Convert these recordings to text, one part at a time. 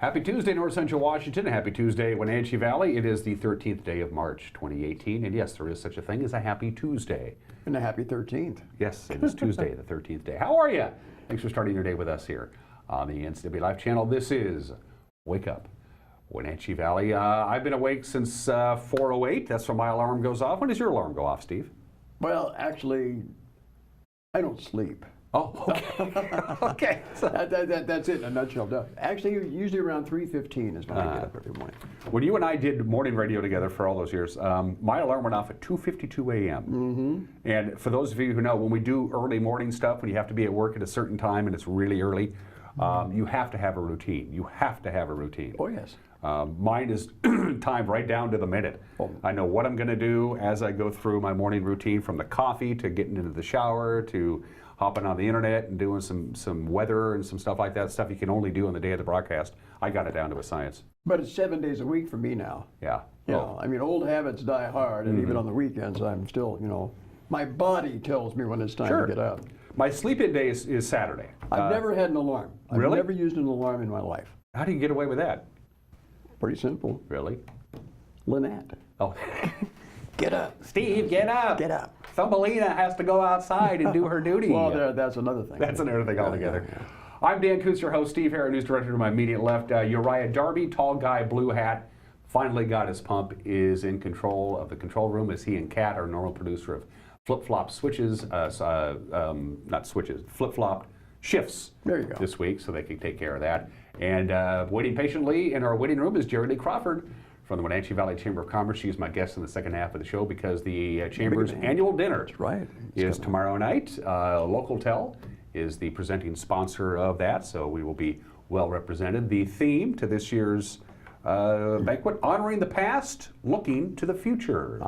Happy Tuesday, North Central Washington. Happy Tuesday, Wenatchee Valley. It is the 13th day of March, 2018. And yes, there is such a thing as a happy Tuesday. And a happy 13th. Yes, it is Tuesday, the 13th day. How are you? Thanks for starting your day with us here on the NCW Live channel. This is Wake Up, Wenatchee Valley. I've been awake since 4:08. That's when my alarm goes off. When does your alarm go off, Steve? Well, actually, I don't sleep. Oh, okay. Okay. So, That's it in a nutshell. Actually, usually around 3:15 is when I get up every morning. when you and I did morning radio together for all those years, my alarm went off at 2:52 a.m. Mm-hmm. And for those of you who know, when we do early morning stuff, when you have to be at work at a certain time and it's really early, you have to have a routine. You have to have a routine. Oh, yes. Mine is timed right down to the minute. Oh. I know what I'm going to do as I go through my morning routine, from the coffee to getting into the shower to hopping on the internet and doing some weather and some stuff like that, stuff you can only do on the day of the broadcast. I got it down to a science. But it's 7 days a week for me now. Yeah. You know, I mean, old habits die hard, and even on the weekends, I'm still, my body tells me when it's time to get up. My sleep-in day is Saturday. I've never had an alarm. Really? I've never used an alarm in my life. How do you get away with that? Pretty simple. Really? Lynette. Oh. Get up. Steve, get up. Get up. Thumbelina has to go outside and do her duty. Well, that's another thing. That's another thing altogether. Yeah. I'm Dan Kutz, your host. Steve Harris, news director to my immediate left. Uriah Darby, tall guy, blue hat, finally got his pump, is in control of the control room as he and Kat, our normal producer of flip-flop switches, not switches, flip-flop shifts There you go. this week, so they can take care of that. And waiting patiently in our waiting room is Jerry Lee Crawford from the Wenatchee Valley Chamber of Commerce. She's my guest in the second half of the show because the Chamber's annual dinner Right. is tomorrow night. Local Tel is the presenting sponsor of that, so we will be well represented. The theme to this year's banquet, honoring the past, looking to the future.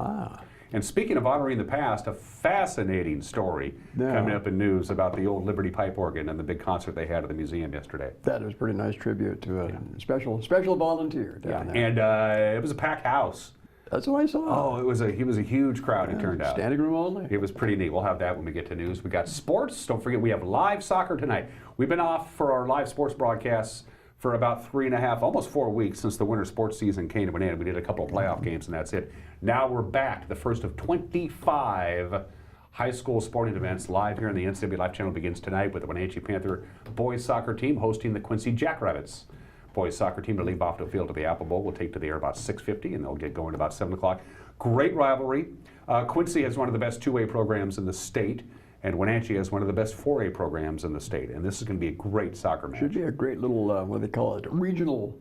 And speaking of honoring the past, a fascinating story coming up in news about the old Liberty Pipe Organ and the big concert they had at the museum yesterday. That was a pretty nice tribute to a special volunteer down there. And it was a packed house. That's what I saw. Oh, it was a huge crowd, it turned out. Standing room all day. It was pretty neat. We'll have that when we get to news. We got sports. Don't forget, we have live soccer tonight. We've been off for our live sports broadcasts for about 3.5, almost 4 weeks since the winter sports season came to an end. We did a couple of playoff games and that's it. Now we're back. The first of 25 high school sporting events live here on the NCW Live channel begins tonight with the Wenatchee Panther boys soccer team hosting the Quincy Jackrabbits. Boys soccer team to leave off the field to the Apple Bowl will take to the air about 6:50 and they'll get going about 7 o'clock. Great rivalry. Quincy has one of the best 2A programs in the state, and Wenatchee has one of the best 4A programs in the state. And this is going to be a great soccer match. Should be a great little, what do they call it, regional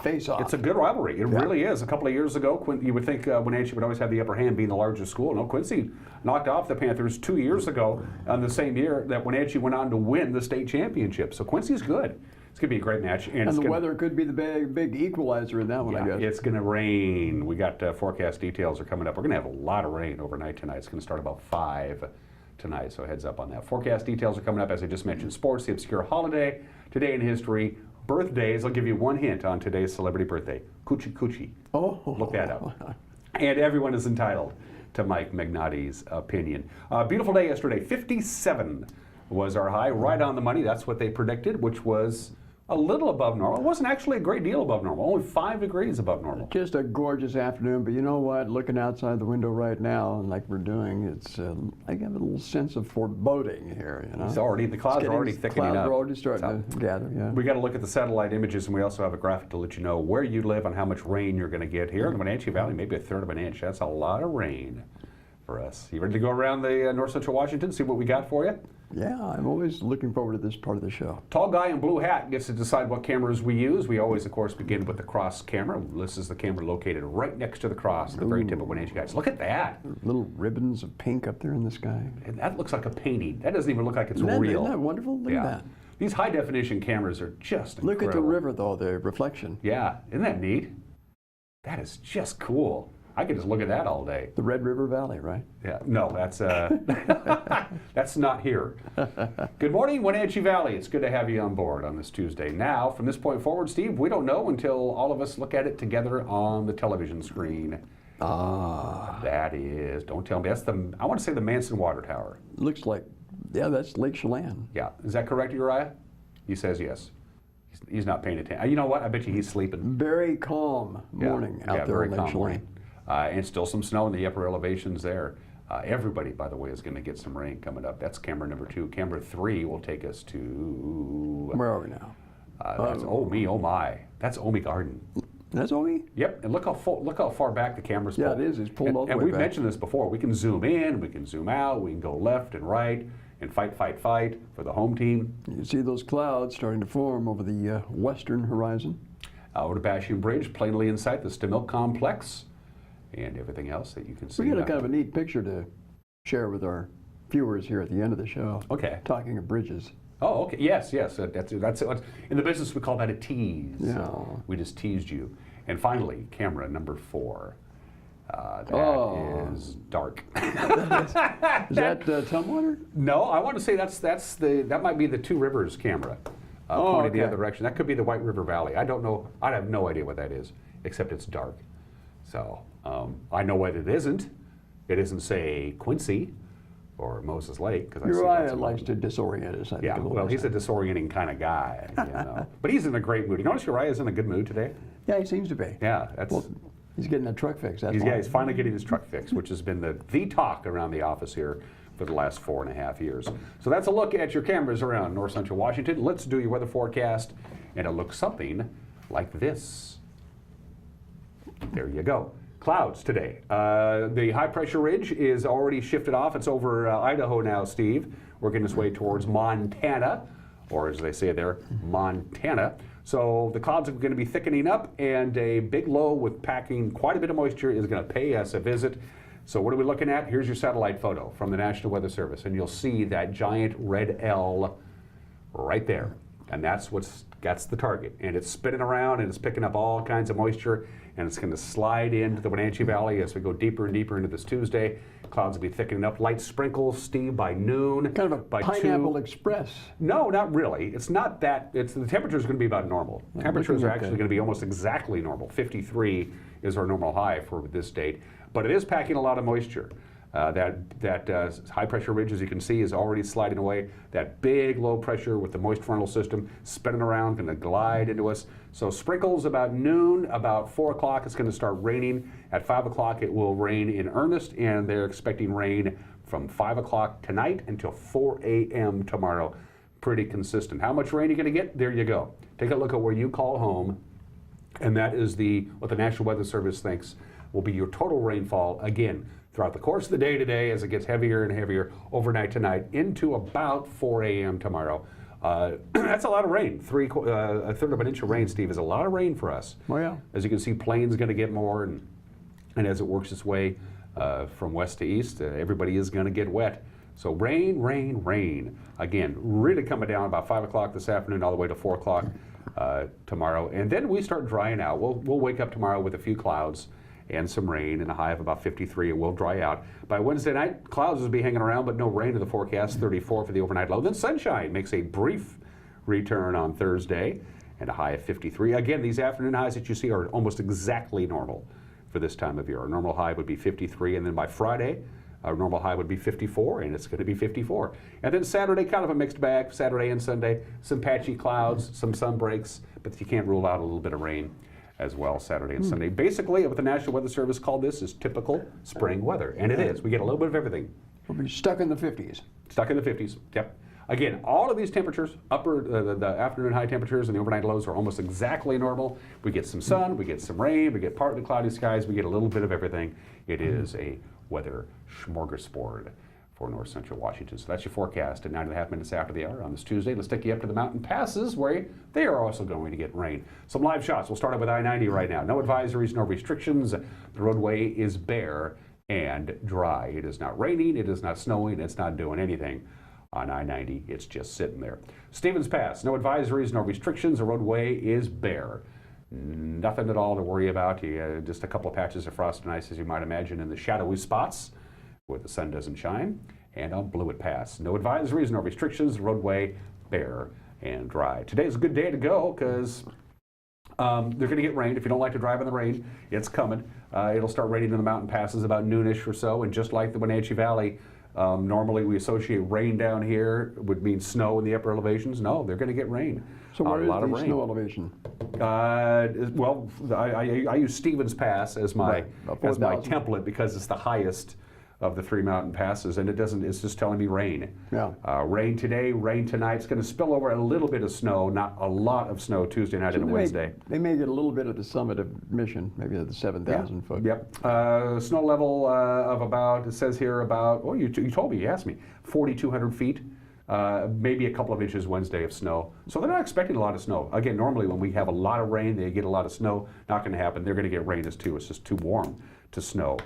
face-off. It's a good rivalry. It really is. A couple of years ago, you would think Wenatchee would always have the upper hand being the largest school. No, Quincy knocked off the Panthers 2 years ago on the same year that Wenatchee went on to win the state championship. So Quincy's good. It's going to be a great match. And the weather could be the big equalizer in that one, I guess. It's going to rain. We got forecast details are coming up. We're going to have a lot of rain overnight tonight. It's going to start about 5 tonight, so heads up on that. Forecast details are coming up, as I just mentioned. Sports, the obscure holiday, today in history, birthdays. I'll give you one hint on today's celebrity birthday. Coochie Coochie. Oh. Look that up. And everyone is entitled to Mike Magnotti's opinion. Beautiful day yesterday. 57 was our high, right on the money. That's what they predicted, which was a little above normal. It wasn't actually a great deal above normal, only 5 degrees above normal. Just a gorgeous afternoon, but you know what? Looking outside the window right now, and like we're doing, it's I have a little sense of foreboding here. It's already, the clouds are already thickening up. Clouds are already starting to gather, We got to look at the satellite images, and we also have a graphic to let you know where you live and how much rain you're going to get here in the Wenatchee Valley. Maybe 1/3 of an inch. That's a lot of rain for us. You ready to go around the North Central Washington, see what we got for you? Yeah, I'm always looking forward to this part of the show. Tall guy in blue hat gets to decide what cameras we use. We always, of course, begin with the cross camera. This is the camera located right next to the cross, the very tip of Wenatchee guys. Look at that. Little ribbons of pink up there in the sky. And that looks like a painting. That doesn't even look like it's Isn't real. that wonderful? Look at that. These high-definition cameras are just incredible. Look at the river, though, the reflection. Yeah, isn't that neat? That is just cool. I could just look at that all day. The Red River Valley, right? Yeah, no, that's that's not here. Good morning, Wenatchee Valley. It's good to have you on board on this Tuesday. Now, from this point forward, Steve, we don't know until all of us look at it together on the television screen. That is, don't tell me, that's the, I want to say the Manson Water Tower. Looks like, yeah, that's Lake Chelan. Yeah, is that correct, Uriah? He says yes. He's not paying attention. You know what? I bet you he's sleeping. Very calm morning out there very on calm Lake morning. Chelan. And still some snow in the upper elevations there. Everybody, by the way, is going to get some rain coming up. That's camera number 2. Camera 3 will take us to... Where are we now? That's oh my. That's Omi Garden. That's Omi? Yep, and look how far back the camera's pulled. Yeah, it is. It's pulled all the way And we've back. mentioned this before. We can zoom in, we can zoom out, we can go left and right, and fight for the home team. You can see those clouds starting to form over the western horizon. Over to Bashing Bridge, plainly in sight, the Stemilk Complex, and everything else that you can see. We got a kind of a neat picture to share with our viewers here at the end of the show. Okay. Talking of bridges. Oh, okay. Yes. That's in the business we call that a tease. Yeah. We just teased you. And finally, camera number 4. That is dark. Is that Tumwater? No, I want to say that might be the Two Rivers camera pointing the other direction. That could be the White River Valley. I don't know. I have no idea what that is, except it's dark. So I know what it isn't. It isn't, say, Quincy or Moses Lake, because Uriah likes to disorient us. I think, Yeah, well, he's a disorienting kind of guy, you know. But he's in a great mood. You notice Uriah's in a good mood today? Yeah, he seems to be. Yeah, that's. Well, he's getting that truck fixed. That's He's finally getting his truck fixed, which has been the talk around the office here for the last 4.5 years. So that's a look at your cameras around north central Washington. Let's do your weather forecast, and it looks something like this. There you go. Clouds today. The high pressure ridge is already shifted off. It's over Idaho now, Steve, working its way towards Montana, or as they say there, Montana. So the clouds are going to be thickening up, and a big low with packing quite a bit of moisture is going to pay us a visit. So what are we looking at? Here's your satellite photo from the National Weather Service, and you'll see that giant red L right there. And that's the target. And it's spinning around, and it's picking up all kinds of moisture, and it's going to slide into the Wenatchee Valley as we go deeper and deeper into this Tuesday. Clouds will be thickening up. Light sprinkles, Steve, by noon. kind of a by Pineapple 2. Express. No, not really. It's not that. The temperature is going to be about normal. Temperatures are actually going to be almost exactly normal. 53 is our normal high for this date. But it is packing a lot of moisture. That high pressure ridge, as you can see, is already sliding away. That big low pressure with the moist frontal system spinning around, going to glide into us. So sprinkles about noon, about 4 o'clock, it's going to start raining. At 5 o'clock, it will rain in earnest, and they're expecting rain from 5 o'clock tonight until 4 a.m. tomorrow. Pretty consistent. How much rain are you going to get? There you go. Take a look at where you call home, and that is what the National Weather Service thinks will be your total rainfall, again, throughout the course of the day today as it gets heavier and heavier overnight tonight into about 4 a.m. tomorrow. That's a lot of rain. A third of an inch of rain, Steve, is a lot of rain for us. Oh, yeah. As you can see, Plains going to get more, and as it works its way from west to east, everybody is going to get wet. So rain, rain, rain. Again, really coming down about 5 o'clock this afternoon all the way to 4 o'clock tomorrow. And then we start drying out. We'll wake up tomorrow with a few clouds and some rain and a high of about 53. It will dry out. By Wednesday night, clouds will be hanging around, but no rain in the forecast, 34 for the overnight low. Then sunshine makes a brief return on Thursday and a high of 53. Again, these afternoon highs that you see are almost exactly normal for this time of year. Our normal high would be 53, and then by Friday, our normal high would be 54, and it's going to be 54. And then Saturday, kind of a mixed bag, Saturday and Sunday, some patchy clouds, some sun breaks, but you can't rule out a little bit of rain as well Saturday and Sunday. Basically, what the National Weather Service called this is typical spring weather, and it is. We get a little bit of everything. We'll be stuck in the 50s. Stuck in the 50s, yep. Again, all of these temperatures, the afternoon high temperatures and the overnight lows are almost exactly normal. We get some sun, we get some rain, we get partly cloudy skies, we get a little bit of everything. It is a weather smorgasbord for north central Washington. So that's your forecast at 9.5 minutes after the hour on this Tuesday. Let's take you up to the mountain passes where they are also going to get rain. Some live shots. We'll start out with I-90 right now. No advisories, no restrictions. The roadway is bare and dry. It is not raining, it is not snowing, it's not doing anything on I-90. It's just sitting there. Stevens Pass, no advisories, no restrictions. The roadway is bare. Nothing at all to worry about. Just a couple of patches of frost and ice, as you might imagine, in the shadowy spots where the sun doesn't shine. And on Blewett Pass, no advisories, no restrictions. The roadway bare and dry. Today's a good day to go because they're going to get rain. If you don't like to drive in the rain, it's coming. It'll start raining in the mountain passes about noonish or so, and just like the Wenatchee Valley, Normally we associate rain down here would mean snow in the upper elevations. No, they're going to get rain. So where a is lot of the rain. snow elevation? Well, I use Stevens Pass as my Right, about as my 4,000. template because it's the highest of the 3 mountain passes, and it's just telling me rain. Yeah. Rain today, rain tonight. It's going to spill over a little bit of snow, not a lot of snow Tuesday night and Wednesday. They may get a little bit at the summit of Mission, maybe at the 7,000 foot. Yep. Snow level of about, it says here about, oh, you told me, you asked me, 4,200 feet. Maybe a couple of inches Wednesday of snow. So they're not expecting a lot of snow. Again, normally when we have a lot of rain, they get a lot of snow. Not going to happen. They're going to get rain too. It's just too warm to snow.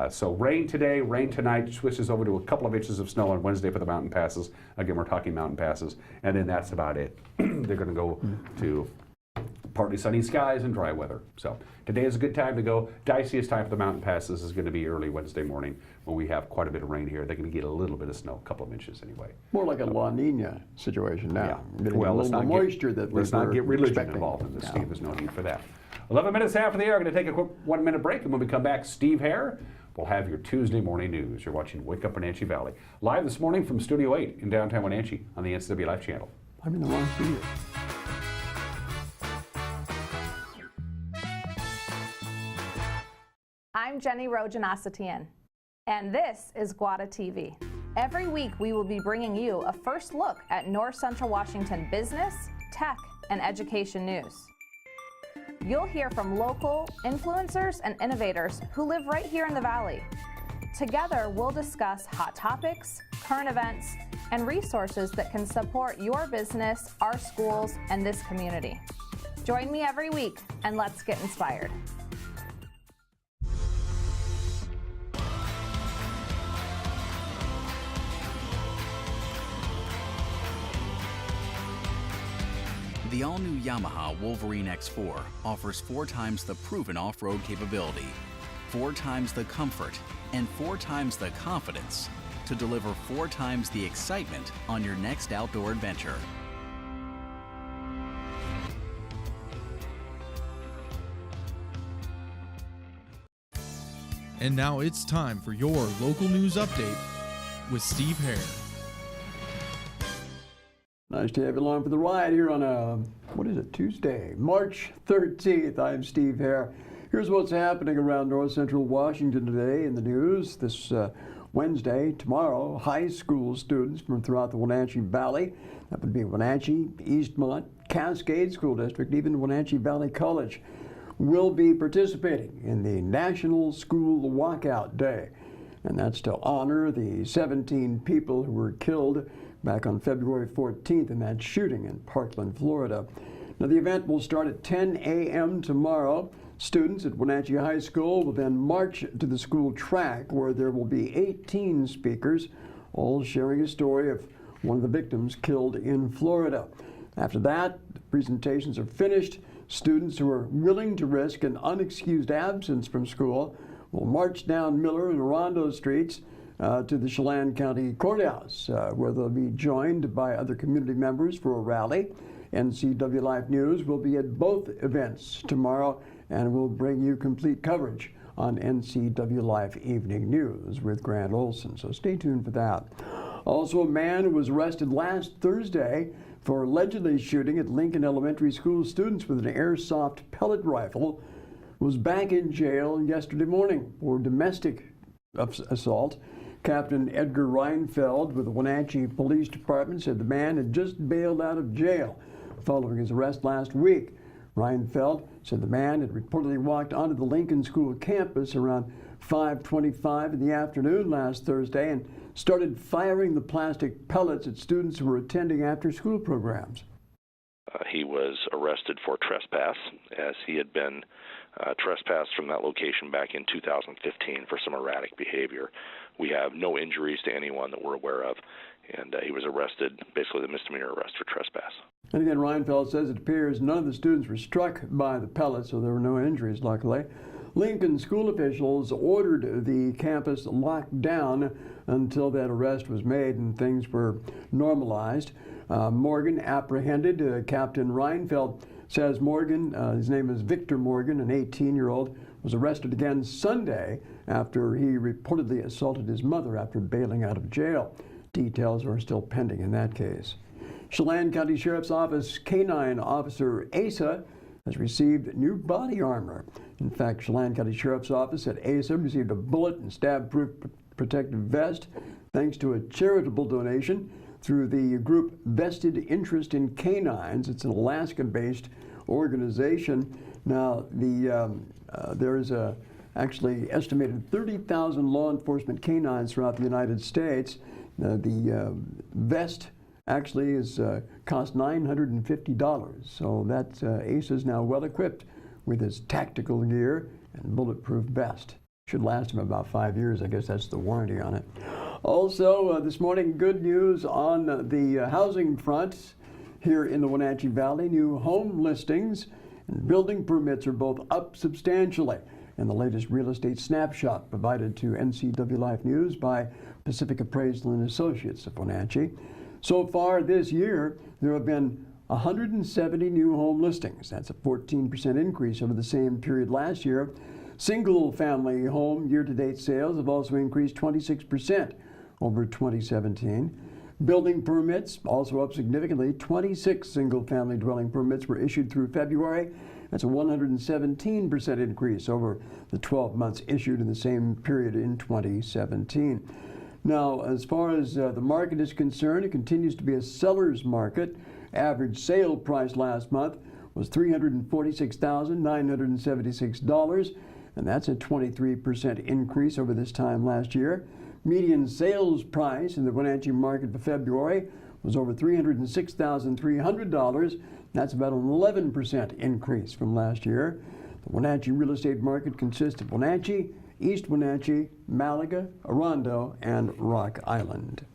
So rain today, rain tonight, switches over to a couple of inches of snow on Wednesday for the mountain passes. Again, we're talking mountain passes. And then that's about it. They're going to go to partly sunny skies and dry weather. So today is a good time to go. Diciest time for the mountain passes is going to be early Wednesday morning when we have quite a bit of rain here. They're going to get a little bit of snow, a couple of inches anyway. More like a La Nina situation now. Yeah. Getting Well, a let's little not more get, moisture that let's we not were get religion expecting. involved in this, No. Steve. There's no need for that. 11 minutes after the hour, going to take a quick 1-minute break, and when we come back, Steve Hare will have your Tuesday morning news. You're watching Wake Up Wenatchee Valley. Live this morning from Studio 8 in downtown Wenatchee on the NCW Live channel. I'm in the wrong studio. I'm Jenny Rojanasatian, and this is Guada TV. Every week we will be bringing you a first look at North Central Washington business, tech, and education news. You'll hear from local influencers and innovators who live right here in the Valley. Together, we'll discuss hot topics, current events, and resources that can support your business, our schools, and this community. Join me every week, and let's get inspired. The all-new Yamaha Wolverine X4 offers 4 times the proven off-road capability, 4 times the comfort, and 4 times the confidence to deliver 4 times the excitement on your next outdoor adventure. And now it's time for your local news update with Steve Hare. Nice to have you along for the ride here on Tuesday, March 13th. I'm Steve Hare. Here's what's happening around North Central Washington today in the news. This Wednesday, tomorrow, high school students from throughout the Wenatchee Valley, that would be Wenatchee, Eastmont, Cascade School District, even Wenatchee Valley College, will be participating in the National School Walkout Day. And that's to honor the 17 people who were killed back on February 14th in that shooting in Parkland, Florida. Now, the event will start at 10 a.m. tomorrow. Students at Wenatchee High School will then march to the school track where there will be 18 speakers, all sharing a story of one of the victims killed in Florida. After that, the presentations are finished. Students who are willing to risk an unexcused absence from school will march down Miller and Orondo streets to the Chelan County Courthouse, where they'll be joined by other community members for a rally. NCW Life News will be at both events tomorrow, and will bring you complete coverage on NCW Life Evening News with Grant Olson, so stay tuned for that. Also, a man who was arrested last Thursday for allegedly shooting at Lincoln Elementary School students with an airsoft pellet rifle was back in jail yesterday morning for domestic assault. Captain Edgar Reinfeld with the Wenatchee Police Department said the man had just bailed out of jail following his arrest last week. Reinfeld said the man had reportedly walked onto the Lincoln School campus around 5:25 in the afternoon last Thursday and started firing the plastic pellets at students who were attending after-school programs. He was arrested for trespass, as he had been trespassed from that location back in 2015 for some erratic behavior. We have no injuries to anyone that we're aware of, and he was arrested, basically the misdemeanor arrest for trespass. And again, Reinfeld says it appears none of the students were struck by the pellets, so there were no injuries, luckily. Lincoln school officials ordered the campus locked down until that arrest was made and things were normalized. Morgan apprehended Captain Reinfeld says Morgan, his name is Victor Morgan, an 18-year-old, was arrested again Sunday after he reportedly assaulted his mother after bailing out of jail. Details are still pending in that case. Chelan County Sheriff's Office Canine Officer Asa has received new body armor. In fact, Chelan County Sheriff's Office at Asa received a bullet and stab-proof protective vest thanks to a charitable donation through the group Vested Interest in Canines. It's an Alaska-based organization. Now, there is actually estimated 30,000 law enforcement canines throughout the United States. The vest actually is cost $950. So that's Ace is now well equipped with his tactical gear and bulletproof vest. Should last him about 5 years. I guess that's the warranty on it. Also, this morning, good news on the housing front here in the Wenatchee Valley. New home listings and building permits are both up substantially. And the latest real estate snapshot provided to NCW Life News by Pacific Appraisal and Associates of Wenatchee. So far this year, there have been 170 new home listings. That's a 14% increase over the same period last year. Single-family home year-to-date sales have also increased 26% over 2017. Building permits also up significantly. 26 single-family dwelling permits were issued through February. That's a 117% increase over the 12 months issued in the same period in 2017. Now, as far as the market is concerned, it continues to be a seller's market. Average sale price last month was $346,976, and that's a 23% increase over this time last year. Median sales price in the Wenatchee market for February was over $306,300. That's about an 11% increase from last year. The Wenatchee real estate market consists of Wenatchee, East Wenatchee, Malaga, Orondo, and Rock Island.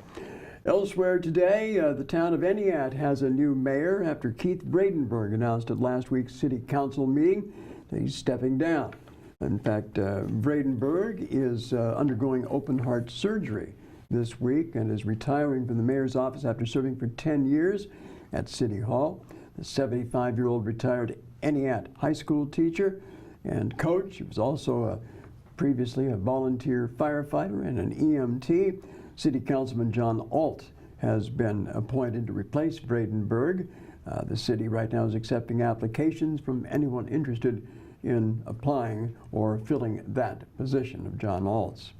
Elsewhere today, the town of Eniat has a new mayor after Keith Bradenberg announced at last week's city council meeting that he's stepping down. In fact, Bradenberg is undergoing open heart surgery this week and is retiring from the mayor's office after serving for 10 years at City Hall. The 75-year-old retired Eniat high school teacher and coach. He was also previously a volunteer firefighter and an EMT. City Councilman John Alt has been appointed to replace Bradenberg. The city right now is accepting applications from anyone interested in applying or filling that position of John Alt's.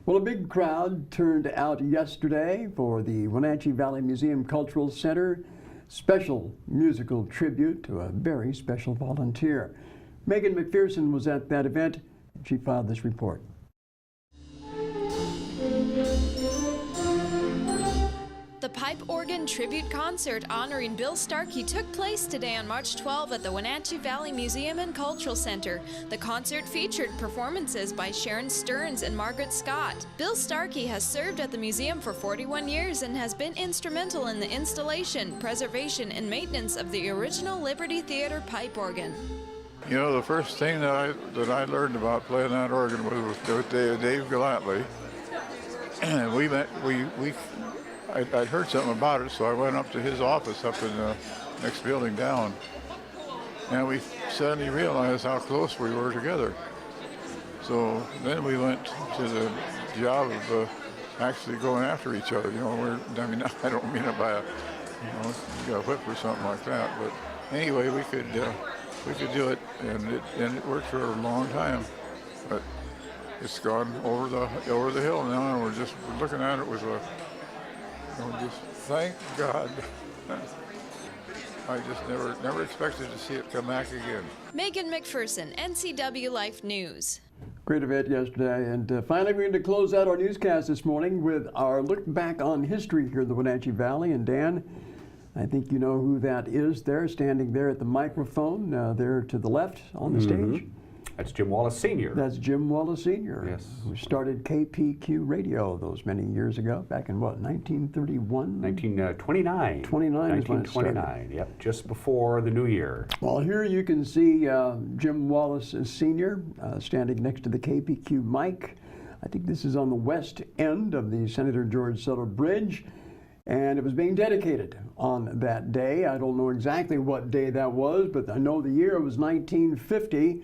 Well, a big crowd turned out yesterday for the Wenatchee Valley Museum Cultural Center special musical tribute to a very special volunteer. Megan McPherson was at that event. She filed this report. The pipe organ tribute concert honoring Bill Starkey took place today on March 12 at the Wenatchee Valley Museum and Cultural Center. The concert featured performances by Sharon Stearns and Margaret Scott. Bill Starkey has served at the museum for 41 years and has been instrumental in the installation, preservation, and maintenance of the original Liberty Theater pipe organ. You know, the first thing that I learned about playing that organ was with Dave Gallatley. And I'd heard something about it, so I went up to his office up in the next building down. And we suddenly realized how close we were together. So then we went to the job of actually going after each other. You know, I mean, I don't mean it by a whip or something like that, but anyway, we could do it, and it worked for a long time. But it's gone over the hill now, and we're looking at it with just thank God. I just never expected to see it come back again. Megan McPherson, NCW Life News. Great event yesterday, and finally we're going to close out our newscast this morning with our look back on history here in the Wenatchee Valley. And Dan, I think you know who that is there, standing there at the microphone, there to the left on the stage. That's Jim Wallace Sr. That's Jim Wallace Sr. Yes. Who started KPQ Radio those many years ago, back in what, 1931? 1929. 1929, yep, just before the new year. Well, here you can see Jim Wallace Sr. Standing next to the KPQ mic. I think this is on the west end of the Senator George Sutter Bridge. And it was being dedicated on that day. I don't know exactly what day that was, but I know the year was 1950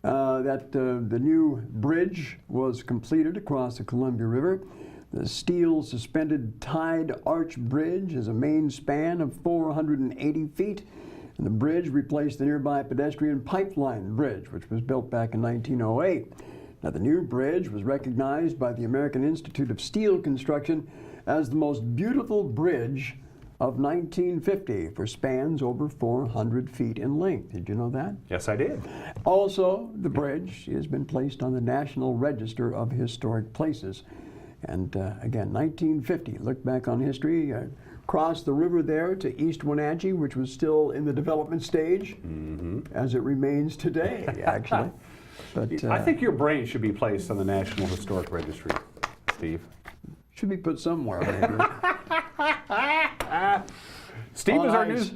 that the new bridge was completed across the Columbia River. The steel suspended tide arch bridge has a main span of 480 feet, and the bridge replaced the nearby pedestrian pipeline bridge, which was built back in 1908. Now, the new bridge was recognized by the American Institute of Steel Construction as the most beautiful bridge of 1950 for spans over 400 feet in length. Did you know that? Yes, I did. Also, the bridge has been placed on the National Register of Historic Places. And again, 1950, look back on history, crossed the river there to East Wenatchee, which was still in the development stage, as it remains today, actually. But I think your brain should be placed on the National Historic Registry, Steve. Should be put somewhere, maybe. Steve is our ice.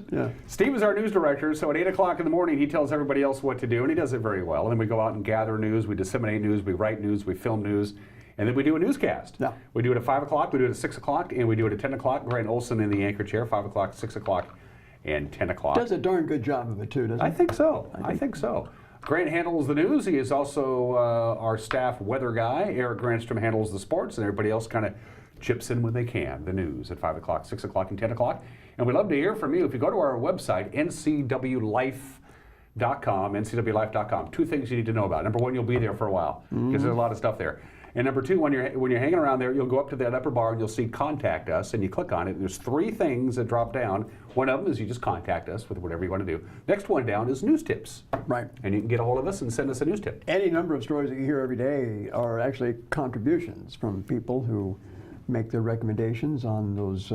Steve is our news director, so at 8 o'clock in the morning he tells everybody else what to do, and he does it very well. And then we go out and gather news, we disseminate news, we write news, we film news, and then we do a newscast. Yeah. We do it at 5 o'clock, we do it at 6 o'clock, and we do it at 10 o'clock. Grant Olson in the anchor chair, 5 o'clock, 6 o'clock, and 10 o'clock. Does a darn good job of it, too, doesn't he? I think so. I think so. Grant handles the news. He is also our staff weather guy. Eric Granstrom handles the sports, and everybody else kind of chips in when they can. The news at 5 o'clock, 6 o'clock, and 10 o'clock. And we'd love to hear from you. If you go to our website, ncwlife.com, ncwlife.com, two things you need to know about. Number one, you'll be there for a while because there's a lot of stuff there. And number two, when you're hanging around there, you'll go up to that upper bar and you'll see Contact Us, and you click on it. And there's three things that drop down. One of them is you just contact us with whatever you want to do. Next one down is news tips. Right. And you can get a hold of us and send us a news tip. Any number of stories that you hear every day are actually contributions from people who make their recommendations on those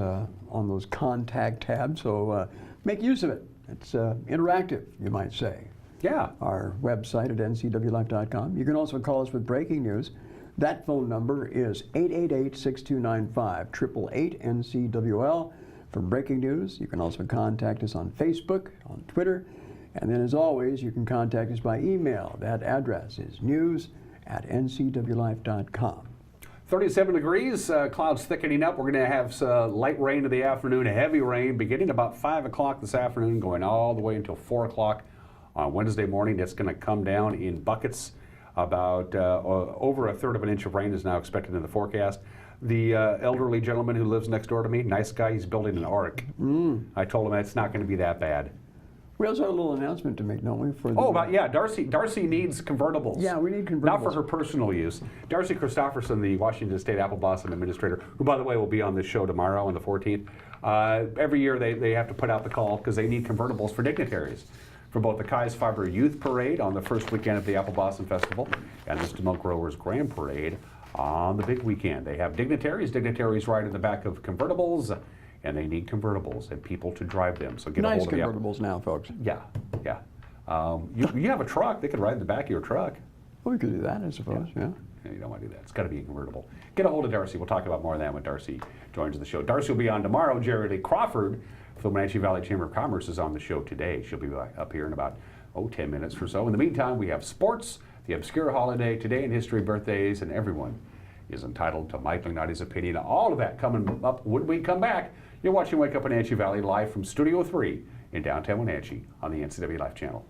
contact tabs. So make use of it. It's interactive, you might say. Yeah. Our website at ncwlife.com. You can also call us with breaking news. That phone number is 888-6295, 888-NCWL. For breaking news, you can also contact us on Facebook, on Twitter, and then as always, you can contact us by email. That address is news@ncwlife.com. 37 degrees, clouds thickening up. We're going to have light rain in the afternoon, heavy rain beginning about 5 o'clock this afternoon, going all the way until 4 o'clock on Wednesday morning. That's going to come down in buckets. About over a third of an inch of rain is now expected in the forecast. The elderly gentleman who lives next door to me, nice guy, he's building an ark. I told him it's not going to be that bad. We also have a little announcement to make, don't we? For the, Darcy needs convertibles. Yeah, we need convertibles. Not for her personal use. Darcy Christopherson, the Washington State Apple Blossom Administrator, who, by the way, will be on this show tomorrow on the 14th. Every year they have to put out the call because they need convertibles for dignitaries. For both the Kai's Fiber Youth Parade on the first weekend of the Apple Blossom Festival and the Milk Growers Grand Parade on the big weekend. They have dignitaries. Dignitaries ride in the back of convertibles, and they need convertibles and people to drive them. So get a hold of nice convertibles now, folks. Yeah. You have a truck. They could ride in the back of your truck. Well, we could do that, I suppose, yeah. You don't want to do that. It's got to be a convertible. Get a hold of Darcy. We'll talk about more of that when Darcy joins the show. Darcy will be on tomorrow. Jerry Lee Crawford from the Wenatchee Valley Chamber of Commerce is on the show today. She'll be up here in about 10 minutes or so. In the meantime, we have sports, the obscure holiday, today in history, birthdays, and everyone is entitled to Mike Magnotti's opinion. All of that coming up when we come back. You're watching Wake Up Wenatchee Valley live from Studio 3 in downtown Wenatchee on the NCW Life channel.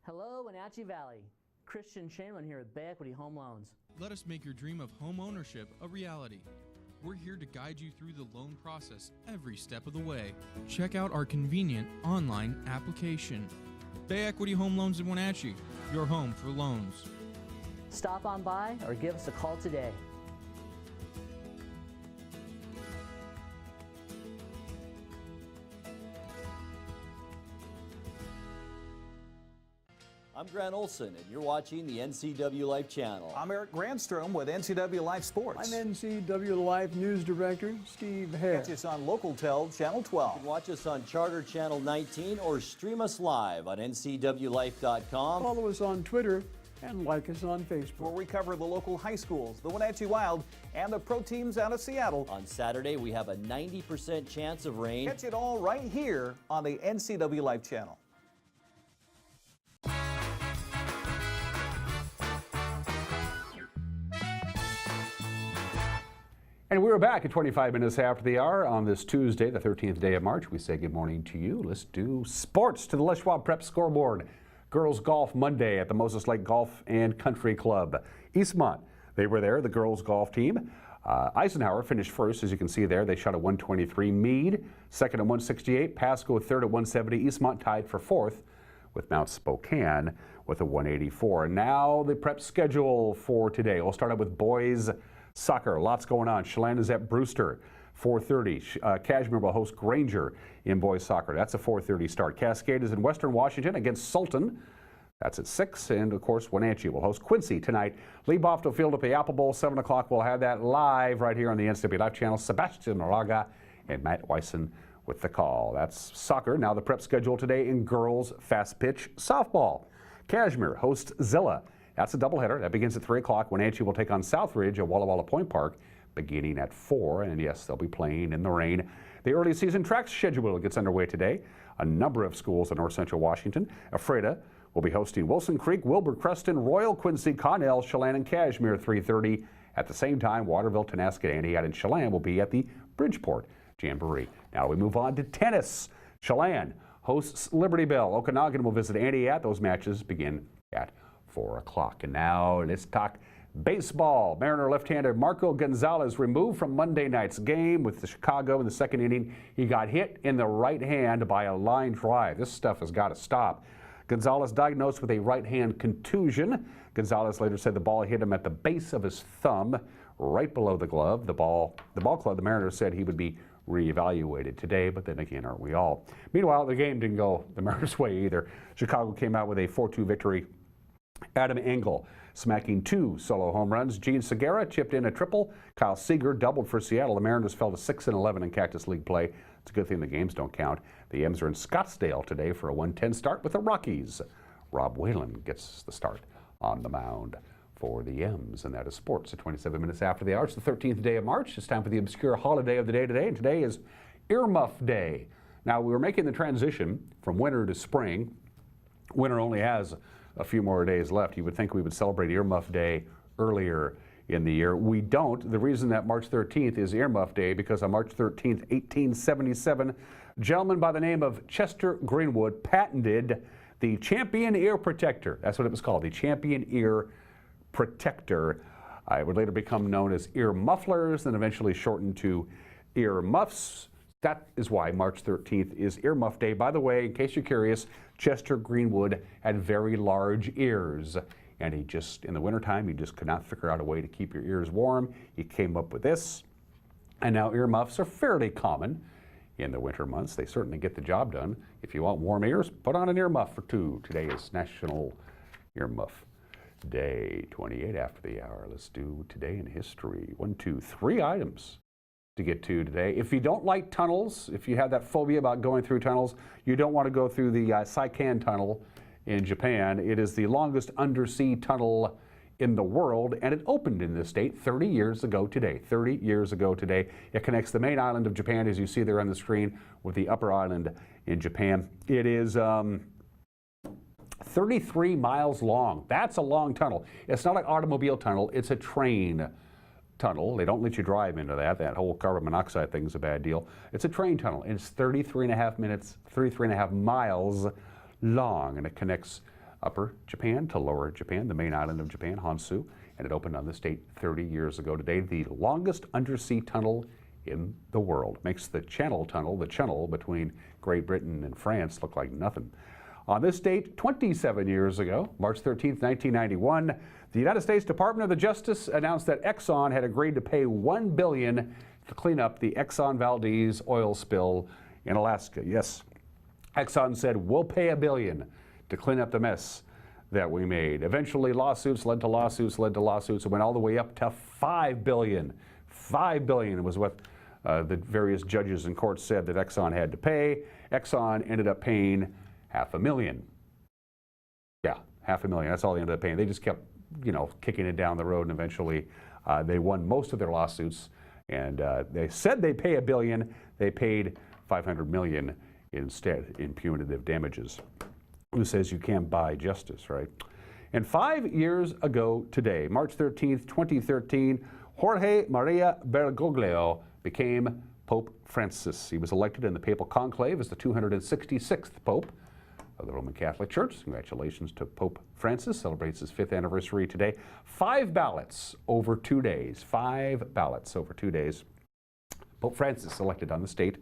Hello, Wenatchee Valley. Christian Shaman here with Bay Equity Home Loans. Let us make your dream of home ownership a reality. We're here to guide you through the loan process every step of the way. Check out our convenient online application. Bay Equity Home Loans in Wenatchee, your home for loans. Stop on by or give us a call today. I'm Grant Olson, and you're watching the NCW Life channel. I'm Eric Grandstrom with NCW Life Sports. I'm NCW Life News Director Steve Hare. Catch us on Local Tel Channel 12. You can watch us on Charter Channel 19 or stream us live on ncwlife.com. Follow us on Twitter and like us on Facebook. Where we cover the local high schools, the Wenatchee Wild, and the pro teams out of Seattle. On Saturday, we have a 90% chance of rain. Catch it all right here on the NCW Life channel. And we're back at 25 minutes after the hour on this Tuesday, the 13th day of March. We say good morning to you. Let's do sports to the Les Schwab Prep scoreboard. Girls golf Monday at the Moses Lake Golf and Country Club. Eastmont, they were there, the girls golf team. Eisenhower finished first, as you can see there. They shot a 123. Meade, second at 168. Pasco, third at 170. Eastmont tied for fourth with Mount Spokane with a 184. And now the prep schedule for today. We'll start out with boys soccer. Lots going on. Chelan is at Brewster, 4:30. Cashmere will host Granger in boys soccer. That's a 4:30 start. Cascade is in Western Washington against Sultan. That's at 6. And, of course, Wenatchee will host Quincy tonight. Leeboft will field at the Apple Bowl, 7 o'clock. We'll have that live right here on the NCW Live channel. Sebastian Moraga and Matt Weissen with the call. That's soccer. Now the prep schedule today in girls fast pitch softball. Cashmere hosts Zilla. That's a doubleheader. That begins at 3 o'clock. Wenatchee will take on Southridge at Walla Walla Point Park beginning at 4. And yes, they'll be playing in the rain. The early season track schedule gets underway today. A number of schools in north central Washington. Ephrata will be hosting Wilson Creek, Wilbur Creston, Royal, Quincy, Connell, Chelan, and Cashmere 3:30. At the same time, Waterville, Tenasket, Antioch, and Chelan will be at the Bridgeport Jamboree. Now we move on to tennis. Chelan hosts Liberty Bell. Okanagan will visit Antioch. Those matches begin at 4 o'clock. And now let's talk baseball. Mariner left-hander Marco Gonzalez removed from Monday night's game with the Chicago in the second inning. He got hit in the right hand by a line drive. This stuff has got to stop. Gonzalez diagnosed with a right hand contusion. Gonzalez later said the ball hit him at the base of his thumb, right below the glove. The ball club, the Mariners said he would be reevaluated today, but then again, aren't we all? Meanwhile, the game didn't go the Mariners' way either. Chicago came out with a 4-2 victory. Adam Engel smacking 2 solo home runs. Gene Segura chipped in a triple. Kyle Seager doubled for Seattle. The Mariners fell to 6-11 in Cactus League play. It's a good thing the games don't count. The M's are in Scottsdale today for a 1:10 start with the Rockies. Rob Whalen gets the start on the mound for the M's, and that is sports at 27 minutes after the hour. It's the 13th day of March. It's time for the obscure holiday of the day today, and today is Earmuff Day. Now, we were making the transition from winter to spring. Winter only has a few more days left. You would think we would celebrate Earmuff Day earlier in the year. We don't. The reason that March 13th is Earmuff Day, because on March 13th, 1877, a gentleman by the name of Chester Greenwood patented the Champion Ear Protector. That's what it was called, the Champion Ear Protector. It would later become known as ear mufflers, then eventually shortened to ear muffs. That is why March 13th is Earmuff Day. By the way, in case you're curious, Chester Greenwood had very large ears. And he just, in the wintertime, he just could not figure out a way to keep your ears warm. He came up with this. And now earmuffs are fairly common in the winter months. They certainly get the job done. If you want warm ears, put on an earmuff or two. Today is National Earmuff Day, 28 after the hour. Let's do Today in History. 1, 2, 3 items to get to today. If you don't like tunnels, if you have that phobia about going through tunnels, you don't want to go through the Saikan Tunnel in Japan. It is the longest undersea tunnel in the world, and it opened in this state 30 years ago today. 30 years ago today. It connects the main island of Japan, as you see there on the screen, with the upper island in Japan. It is 33 miles long. That's a long tunnel. It's not like automobile tunnel, it's a train tunnel. They don't let you drive into that. That whole carbon monoxide thing is a bad deal. It's a train tunnel, and it's 33 and a half miles long, and it connects Upper Japan to Lower Japan, the main island of Japan, Honshu, and it opened on this date 30 years ago today. The longest undersea tunnel in the world. Makes the Channel Tunnel, the channel between Great Britain and France, look like nothing. On this date, 27 years ago, March 13th, 1991, the United States Department of Justice announced that Exxon had agreed to pay $1 billion to clean up the Exxon Valdez oil spill in Alaska. Yes, Exxon said, we'll pay $1 billion to clean up the mess that we made. Eventually, lawsuits led to lawsuits, led to lawsuits, and went all the way up to $5 billion. $5 billion was what the various judges and courts said that Exxon had to pay. Exxon ended up paying $500,000. Yeah, $500,000. That's all they ended up paying. They just kept, kicking it down the road, and eventually they won most of their lawsuits. And they said they'd pay $1 billion. They paid $500 million instead in punitive damages. Who says you can't buy justice, right? And 5 years ago today, March 13th, 2013, Jorge Maria Bergoglio became Pope Francis. He was elected in the papal conclave as the 266th Pope of the Roman Catholic Church. Congratulations to Pope Francis. Celebrates his 5th anniversary today. 5 ballots over 2 days. 5 ballots over 2 days. Pope Francis elected on the state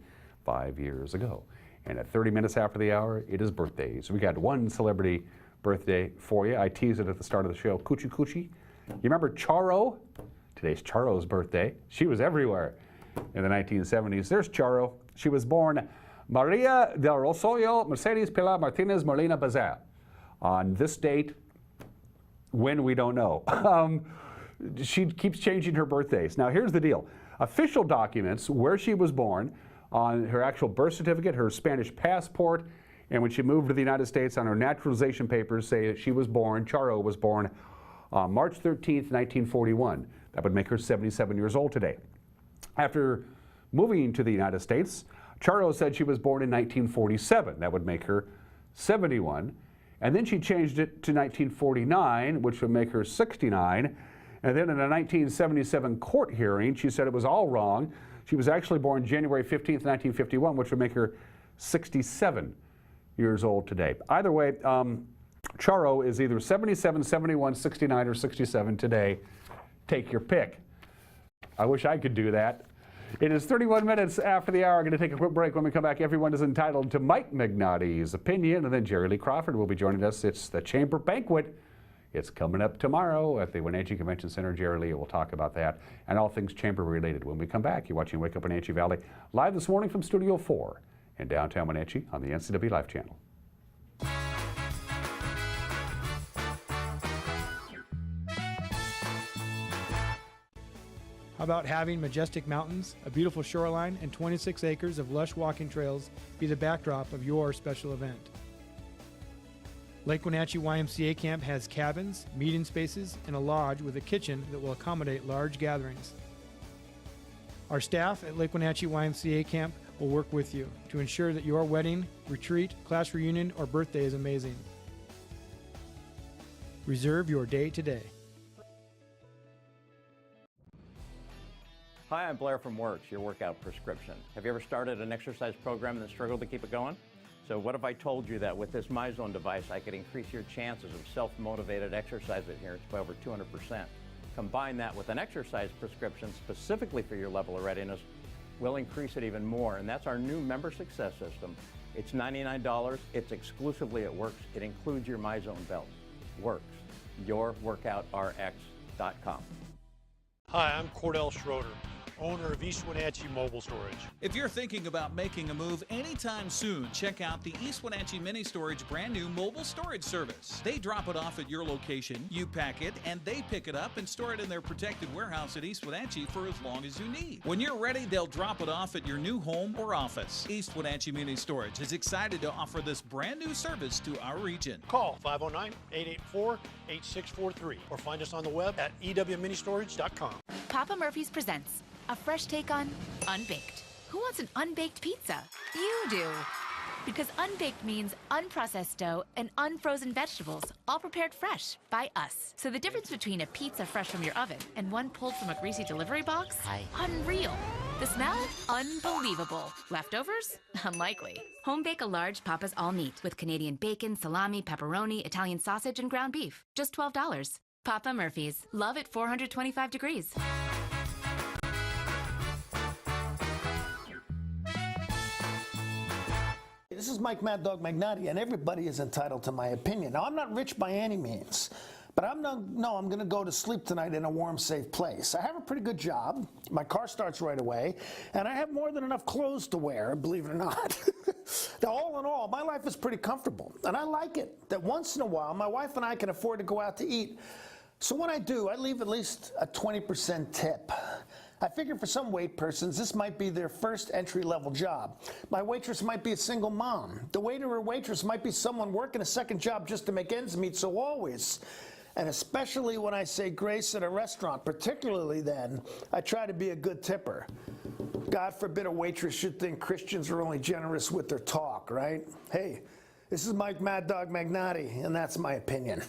5 years ago. And at 30 minutes after the hour, it is birthdays. We got one celebrity birthday for you. I teased it at the start of the show. Coochie Coochie. You remember Charo? Today's Charo's birthday. She was everywhere in the 1970s. There's Charo. She was born Maria del Rosario Mercedes Pilar Martinez Molina Bazar on this date. When, we don't know. She keeps changing her birthdays. Now, here's the deal. Official documents where she was born, on her actual birth certificate, her Spanish passport, and when she moved to the United States on her naturalization papers, say that she was born, Charo was born on March 13th, 1941. That would make her 77 years old today. After moving to the United States, Charo said she was born in 1947. That would make her 71. And then she changed it to 1949, which would make her 69. And then in a 1977 court hearing, she said it was all wrong. She was actually born January 15th, 1951, which would make her 67 years old today. Either way, Charo is either 77, 71, 69, or 67 today. Take your pick. I wish I could do that. It is 31 minutes after the hour. Going to take a quick break. When we come back, everyone is entitled to Mike Magnotti's opinion, and then Jerry Lee Crawford will be joining us. It's the Chamber Banquet. It's coming up tomorrow at the Wenatchee Convention Center. Jerry Lee will talk about that and all things chamber related. When we come back, you're watching Wake Up Wenatchee Valley live this morning from Studio 4 in downtown Wenatchee on the NCW Live channel. How about having majestic mountains, a beautiful shoreline, and 26 acres of lush walking trails be the backdrop of your special event? Lake Wenatchee YMCA Camp has cabins, meeting spaces, and a lodge with a kitchen that will accommodate large gatherings. Our staff at Lake Wenatchee YMCA Camp will work with you to ensure that your wedding, retreat, class reunion, or birthday is amazing. Reserve your day today. Hi, I'm Blair from Works, your workout prescription. Have you ever started an exercise program and then struggled to keep it going? So what if I told you that with this MyZone device, I could increase your chances of self-motivated exercise adherence by over 200%. Combine that with an exercise prescription specifically for your level of readiness, we'll increase it even more. And that's our new member success system. It's $99. It's exclusively at Works. It includes your MyZone belt. Works, yourworkoutrx.com. Hi, I'm Cordell Schroeder, owner of East Wenatchee Mobile Storage. If you're thinking about making a move anytime soon, check out the East Wenatchee Mini Storage brand new mobile storage service. They drop it off at your location, you pack it, and they pick it up and store it in their protected warehouse at East Wenatchee for as long as you need. When you're ready, they'll drop it off at your new home or office. East Wenatchee Mini Storage is excited to offer this brand new service to our region. Call 509-884-8643 or find us on the web at ewministorage.com. Papa Murphy's presents a fresh take on unbaked. Who wants an unbaked pizza? You do. Because unbaked means unprocessed dough and unfrozen vegetables, all prepared fresh by us. So the difference between a pizza fresh from your oven and one pulled from a greasy delivery box? Unreal. The smell? Unbelievable. Leftovers? Unlikely. Home bake a large Papa's all meat with Canadian bacon, salami, pepperoni, Italian sausage, and ground beef. Just $12. Papa Murphy's. Love at 425 degrees. This is Mike Mad Dog Magnotti, and everybody is entitled to my opinion. Now, I'm not rich by any means, but I'm going to go to sleep tonight in a warm, safe place. I have a pretty good job. My car starts right away, and I have more than enough clothes to wear, believe it or not. Now, all in all, my life is pretty comfortable, and I like it that once in a while, my wife and I can afford to go out to eat. So when I do, I leave at least a 20% tip. I figure for some wait persons, this might be their first entry-level job. My waitress might be a single mom. The waiter or waitress might be someone working a second job just to make ends meet, so always, and especially when I say grace at a restaurant, particularly then, I try to be a good tipper. God forbid a waitress should think Christians are only generous with their talk, right? Hey, this is Mike Mad Dog Magnotti, and that's my opinion.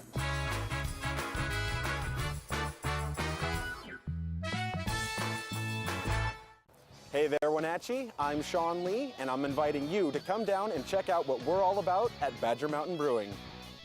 Hey there, Wenatchee. I'm Sean Lee, and I'm inviting you to come down and check out what we're all about at Badger Mountain Brewing.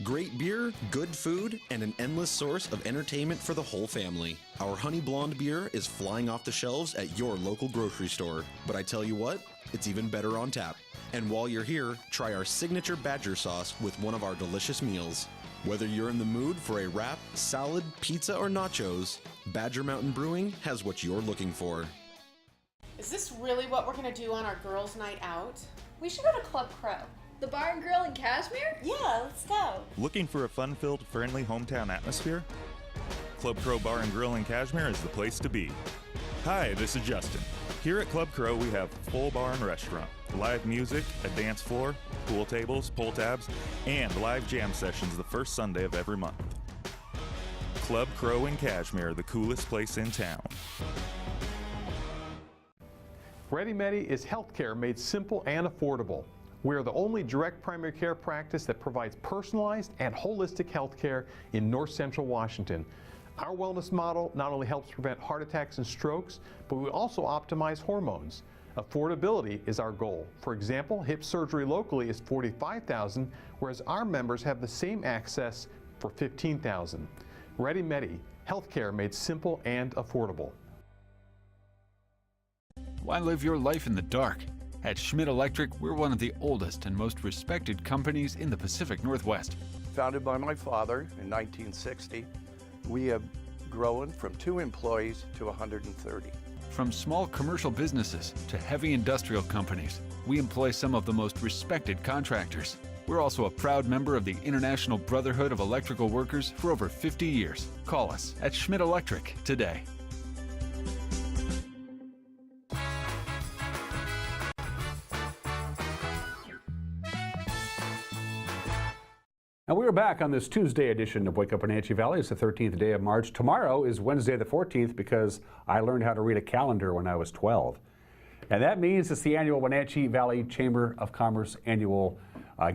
Great beer, good food, and an endless source of entertainment for the whole family. Our Honey Blonde beer is flying off the shelves at your local grocery store. But I tell you what, it's even better on tap. And while you're here, try our signature Badger sauce with one of our delicious meals. Whether you're in the mood for a wrap, salad, pizza, or nachos, Badger Mountain Brewing has what you're looking for. Is this really what we're going to do on our girls' night out? We should go to Club Crow. The Bar and Grill in Cashmere? Yeah, let's go. Looking for a fun-filled, friendly hometown atmosphere? Club Crow Bar and Grill in Cashmere is the place to be. Hi, this is Justin. Here at Club Crow, we have full bar and restaurant, live music, a dance floor, pool tables, pull tabs, and live jam sessions the first Sunday of every month. Club Crow in Cashmere, the coolest place in town. Ready Medi is healthcare made simple and affordable. We are the only direct primary care practice that provides personalized and holistic health care in North Central Washington. Our wellness model not only helps prevent heart attacks and strokes, but we also optimize hormones. Affordability is our goal. For example, hip surgery locally is $45,000, whereas our members have the same access for $15,000. Ready Medi, healthcare made simple and affordable. Why live your life in the dark? At Schmidt Electric, we're one of the oldest and most respected companies in the Pacific Northwest. Founded by my father in 1960, we have grown from 2 employees to 130. From small commercial businesses to heavy industrial companies, we employ some of the most respected contractors. We're also a proud member of the International Brotherhood of Electrical Workers for over 50 years. Call us at Schmidt Electric today. And we are back on this Tuesday edition of Wake Up Wenatchee Valley. It's the 13th day of March. Tomorrow is Wednesday the 14th because I learned how to read a calendar when I was 12. And that means it's the annual Wenatchee Valley Chamber of Commerce annual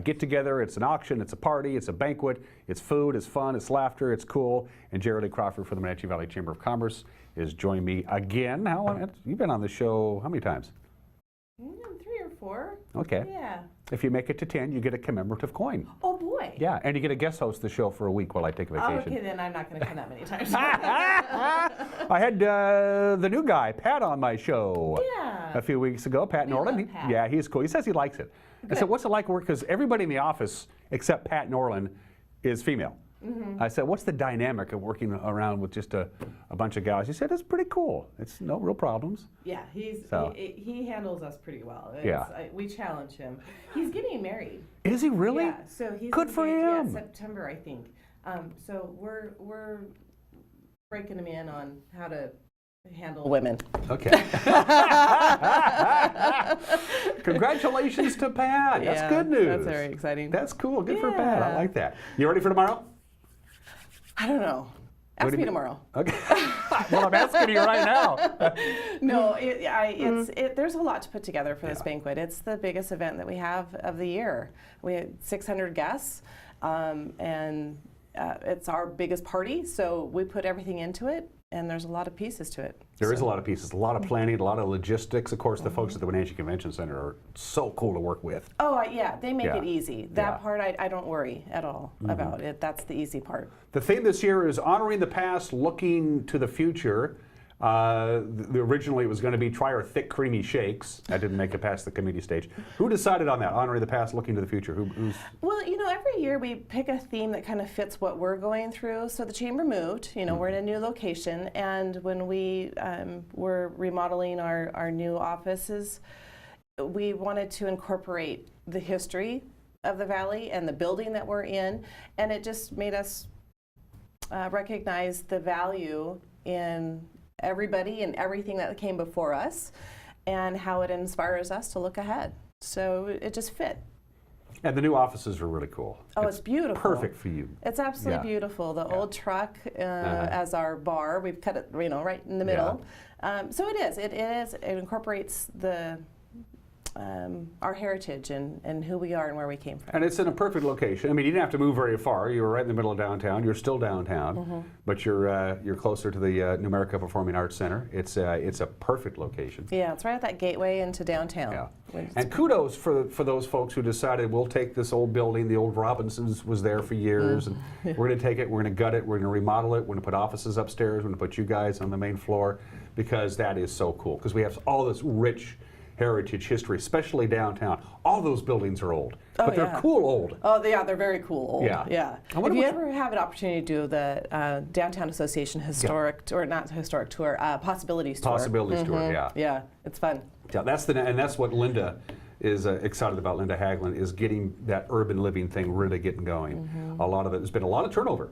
get-together. It's an auction, it's a party, it's a banquet, it's food, it's fun, it's laughter, it's cool. And Jerry Lee Crawford from the Wenatchee Valley Chamber of Commerce is joining me again. How long? You've been on the show how many times? 3 or 4. Okay. Yeah. If you make it to 10, you get a commemorative coin. Oh boy. Yeah, and you get a guest host the show for a week while I take a vacation. Oh, okay, then I'm not going to come that many times. I had the new guy, Pat, on my show a few weeks ago. Pat Norland. Pat. Yeah, he's cool. He says he likes it. I said, what's it like work? Because everybody in the office except Pat Norland is female. Mm-hmm. I said, what's the dynamic of working around with just a bunch of guys? He said, it's pretty cool. It's no real problems. Yeah, he handles us pretty well. We challenge him. He's getting married. Is he really? Yeah, so he's good for him. Yeah, September, I think. So we're breaking him in on how to handle women. Okay. Congratulations to Pat. That's good news. That's very exciting. That's cool. Good for Pat. I like that. You ready for tomorrow? I don't know. Ask me tomorrow. Okay. Well, I'm asking you right now. No, there's a lot to put together for this banquet. It's the biggest event that we have of the year. We had 600 guests, and it's our biggest party, so we put everything into it, and there's a lot of pieces to it. There is a lot of pieces, a lot of planning, a lot of logistics. Of course, the folks at the Wenatchee Convention Center are so cool to work with. Oh, yeah, they make it easy. That part, I don't worry at all about it. That's the easy part. The theme this year is honoring the past, looking to the future. Originally, it was going to be try our thick, creamy shakes. That didn't make it past the committee stage. Who decided on that, honoring the past, looking to the future? Well, every year we pick a theme that kind of fits what we're going through. So the chamber moved. We're in a new location, and when we were remodeling our new offices, we wanted to incorporate the history of the valley and the building that we're in, and it just made us recognize the value in everybody and everything that came before us and how it inspires us to look ahead. So it just fit. And the new offices are really cool. Oh, it's beautiful. Perfect for you. It's absolutely beautiful. The old truck as our bar, we've cut it, right in the middle. So it is. It incorporates the our heritage and who we are and where we came from. And it's in a perfect location. I mean, you didn't have to move very far. You were right in the middle of downtown. You're still downtown, but you're closer to the New America Performing Arts Center. It's a perfect location. Yeah, it's right at that gateway into downtown. Yeah. And kudos for those folks who decided we'll take this old building. The old Robinsons was there for years, and we're going to take it. We're going to gut it. We're going to remodel it. We're going to put offices upstairs. We're going to put you guys on the main floor, because that is so cool. Because we have all this rich heritage history, especially downtown. All those buildings are old, but they're cool old. Oh, yeah, they're very cool old. Yeah. If you ever have an opportunity to do the Downtown Association historic, or not historic tour, Possibilities tour. Possibilities tour, yeah. Yeah, it's fun. Yeah, that's what Linda is excited about. Linda Haglund is getting that urban living thing really getting going. A lot of it, there's been a lot of turnover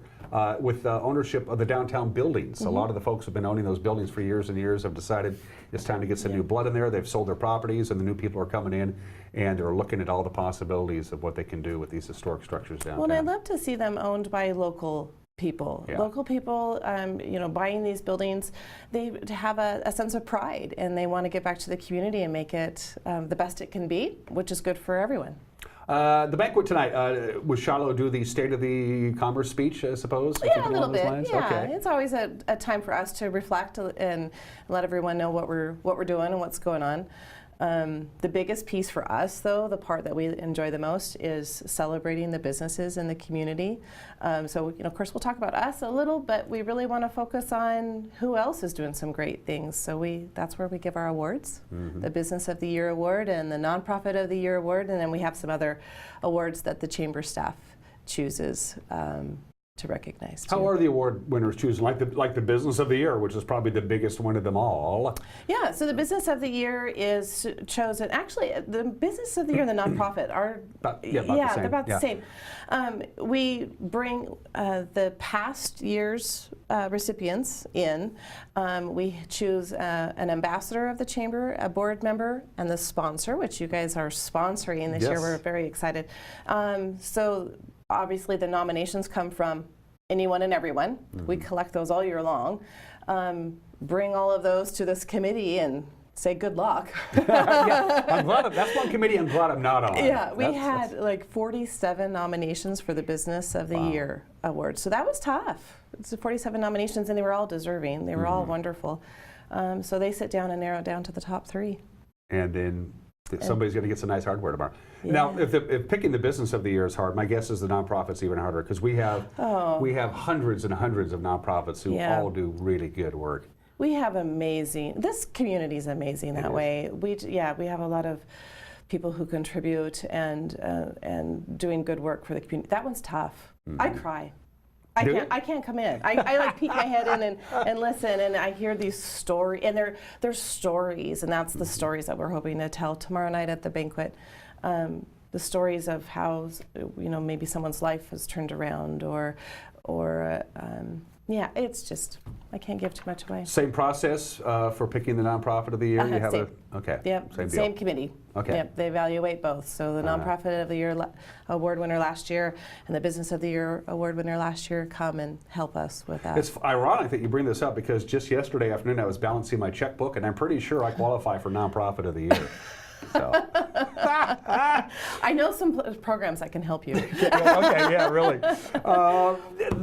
with ownership of the downtown buildings. A lot of the folks who've been owning those buildings for years and years have decided it's time to get some new blood in there. They've sold their properties, and the new people are coming in, and they're looking at all the possibilities of what they can do with these historic structures downtown. Well, and I'd love to see them owned by local people. Local people, buying these buildings, they have a sense of pride, and they want to get back to the community and make it the best it can be, which is good for everyone. The banquet tonight, will Shiloh do the State of the Commerce speech, I suppose? Yeah, a little bit. Yeah, okay. It's always a time for us to reflect and let everyone know what we're doing and what's going on. The biggest piece for us, though, the part that we enjoy the most, is celebrating the businesses in the community. So, of course, we'll talk about us a little, but we really want to focus on who else is doing some great things. So that's where we give our awards, the Business of the Year Award and the Nonprofit of the Year Award, and then we have some other awards that the Chamber staff chooses to recognize. How are the award winners chosen? Like the Business of the Year, which is probably the biggest one of them all. Yeah, so the Business of the Year is chosen. Actually, the Business of the Year and the Nonprofit are they're about the same. We bring the past year's recipients in. We choose an ambassador of the Chamber, a board member, and the sponsor, which you guys are sponsoring this year. We're very excited. So obviously the nominations come from anyone and everyone. We collect those all year long. Bring all of those to this committee and say good luck. I'm glad that's one committee I'm glad I'm not on. Yeah, we had like 47 nominations for the Business of the Year award. So that was tough. It's 47 nominations, and they were all deserving. They were all wonderful. So they sit down and narrow it down to the top 3. And then somebody's going to get some nice hardware tomorrow. Yeah. Now, if picking the Business of the Year is hard, my guess is the nonprofit's even harder, because we have hundreds and hundreds of nonprofits who all do really good work. We have this community is amazing that way. We have a lot of people who contribute and doing good work for the community. That one's tough. I cry. I can't come in. I like peek my head in and listen, and I hear these stories, and they're stories, and that's the stories that we're hoping to tell tomorrow night at the banquet. The stories of how maybe someone's life was turned around, or it's just, I can't give too much away. Same process for picking the Nonprofit of the Year? You have same. Okay. Yep, same committee. Okay. Yep, they evaluate both. So the Nonprofit of the Year award winner last year and the Business of the Year award winner last year come and help us with that. It's ironic that you bring this up, because just yesterday afternoon I was balancing my checkbook, and I'm pretty sure I qualify for Nonprofit of the Year. So. I know some programs that can help you. Okay, yeah, really.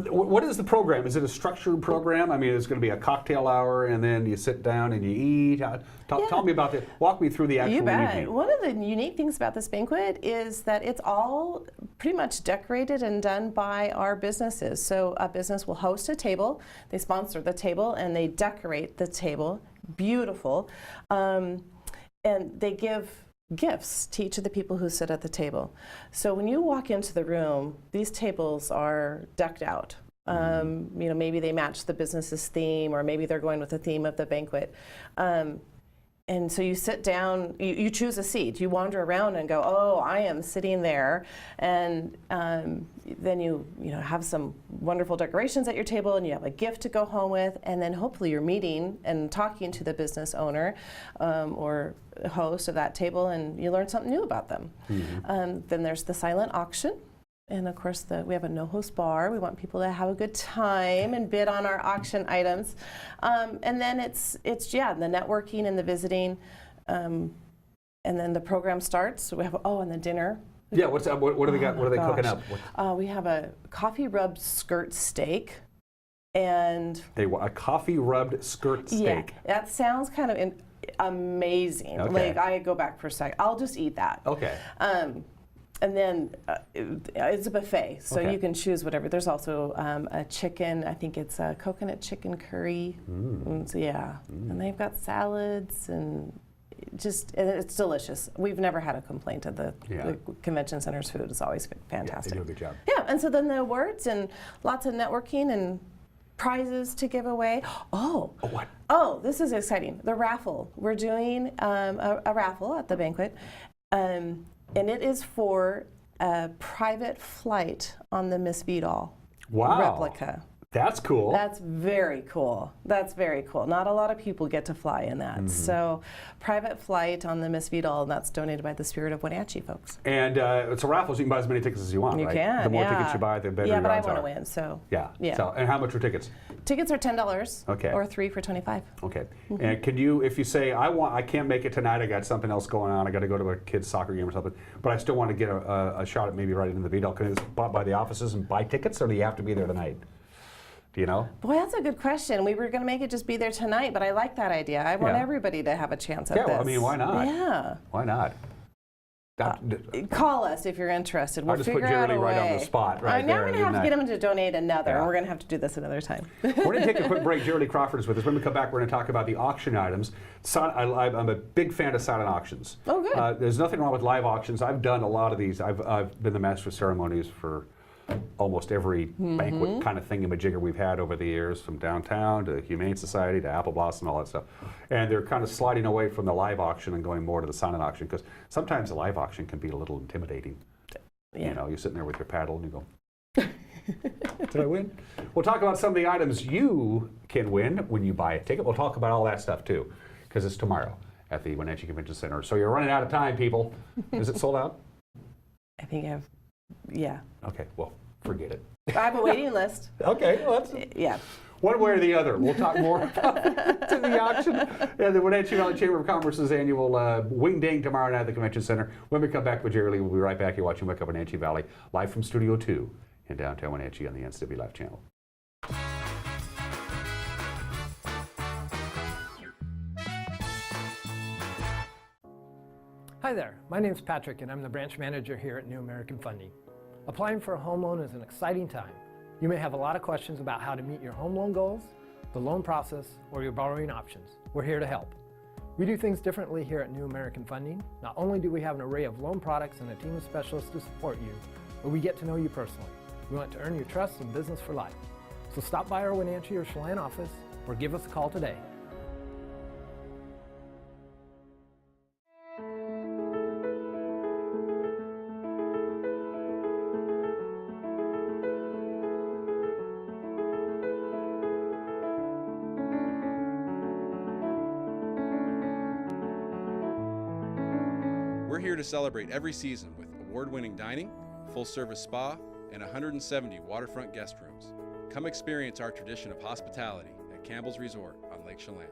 What is the program? Is it a structured program? I mean, it's going to be a cocktail hour, and then you sit down and you eat. Tell me about that. Walk me through the actual evening. One of the unique things about this banquet is that it's all pretty much decorated and done by our businesses. So a business will host a table, they sponsor the table, and they decorate the table. Beautiful. And they give gifts to each of the people who sit at the table. So when you walk into the room, these tables are decked out. Maybe they match the business's theme, or maybe they're going with the theme of the banquet. And so you sit down, you choose a seat, you wander around and go, oh, I am sitting there. And then you have some wonderful decorations at your table, and you have a gift to go home with, and then hopefully you're meeting and talking to the business owner or host of that table, and you learn something new about them. Then there's the silent auction. And of course, we have a no-host bar. We want people to have a good time and bid on our auction items. And then it's the networking and the visiting. and then the program starts. So we have, and the dinner. Yeah, what's up? What do they got? What are they cooking up? We have a coffee rubbed skirt steak. And a coffee rubbed skirt steak. Yeah, that sounds kind of amazing. Okay. Like, I go back for a second. I'll just eat that. Okay. And then it's a buffet, so you can choose whatever. There's also a chicken. I think it's a coconut chicken curry. And they've got salads and it's delicious. We've never had a complaint of the convention center's food. It's always fantastic. Yeah, they do a good job. Yeah, and so then the awards and lots of networking and prizes to give away. What? Oh, this is exciting. The raffle. We're doing a raffle at the banquet, and it is for a private flight on the Miss Vidal replica. That's cool. That's very cool. That's very cool. Not a lot of people get to fly in that. So, private flight on the Miss Vidal, and that's donated by the Spirit of Wenatchee folks. And it's a raffle, so you can buy as many tickets as you want, You right? can, The more tickets you buy, the better your odds are. Yeah, but I want to win, so. Yeah. Yeah. So, and how much are tickets? Tickets are $10. Okay. Or 3 for $25. Okay. And can you, if you say, I can't make it tonight, I got something else going on, I got to go to a kid's soccer game or something, but I still want to get a shot at maybe right into the Vidal, can I just pop by the offices and buy tickets, or do you have to be there tonight? Do you know? Boy, that's a good question. We were going to make it just be there tonight, but I like that idea. I want everybody to have a chance at this. Yeah, well, I mean, why not? Yeah. Why not? Call us if you're interested. We'll I'll just figure put Jeremy out a way. right on the spot right now there. we're going to have to get him to donate another, and we're going to have to do this another time. We're going to take a quick break. Jeremy Crawford is with us. When we come back, we're going to talk about the auction items. I'm a big fan of silent auctions. Oh, good. There's nothing wrong with live auctions. I've done a lot of these. I've been the master of ceremonies for almost every banquet kind of thingamajigger we've had over the years, from downtown to Humane Society to Apple Blossom and all that stuff. And they're kind of sliding away from the live auction and going more to the silent auction, because sometimes the live auction can be a little intimidating. Yeah. You know, you're sitting there with your paddle and you go, did I win? We'll talk about some of the items you can win when you buy a ticket. We'll talk about all that stuff too, because it's tomorrow at the Wenatchee Convention Center. So you're running out of time, people. Is it sold out? I think yeah. Okay, well, forget it. I have a waiting list. Okay, well, yeah. One way or the other. We'll talk more about the auction and the Wenatchee Valley Chamber of Commerce's annual Wing Ding tomorrow night at the Convention Center. When we come back with Jerry Lee, we'll be right back here watching Wake Up Wenatchee Valley, live from Studio 2 in downtown Wenatchee on the NCW Live channel. Hi there, my name's Patrick and I'm the branch manager here at New American Funding. Applying for a home loan is an exciting time. You may have a lot of questions about how to meet your home loan goals, the loan process, or your borrowing options. We're here to help. We do things differently here at New American Funding. Not only do we have an array of loan products and a team of specialists to support you, but we get to know you personally. We want to earn your trust and business for life. So stop by our Wenatchee or Chelan office or give us a call today. We're here to celebrate every season with award-winning dining, full-service spa, and 170 waterfront guest rooms. Come experience our tradition of hospitality at Campbell's Resort on Lake Chelan.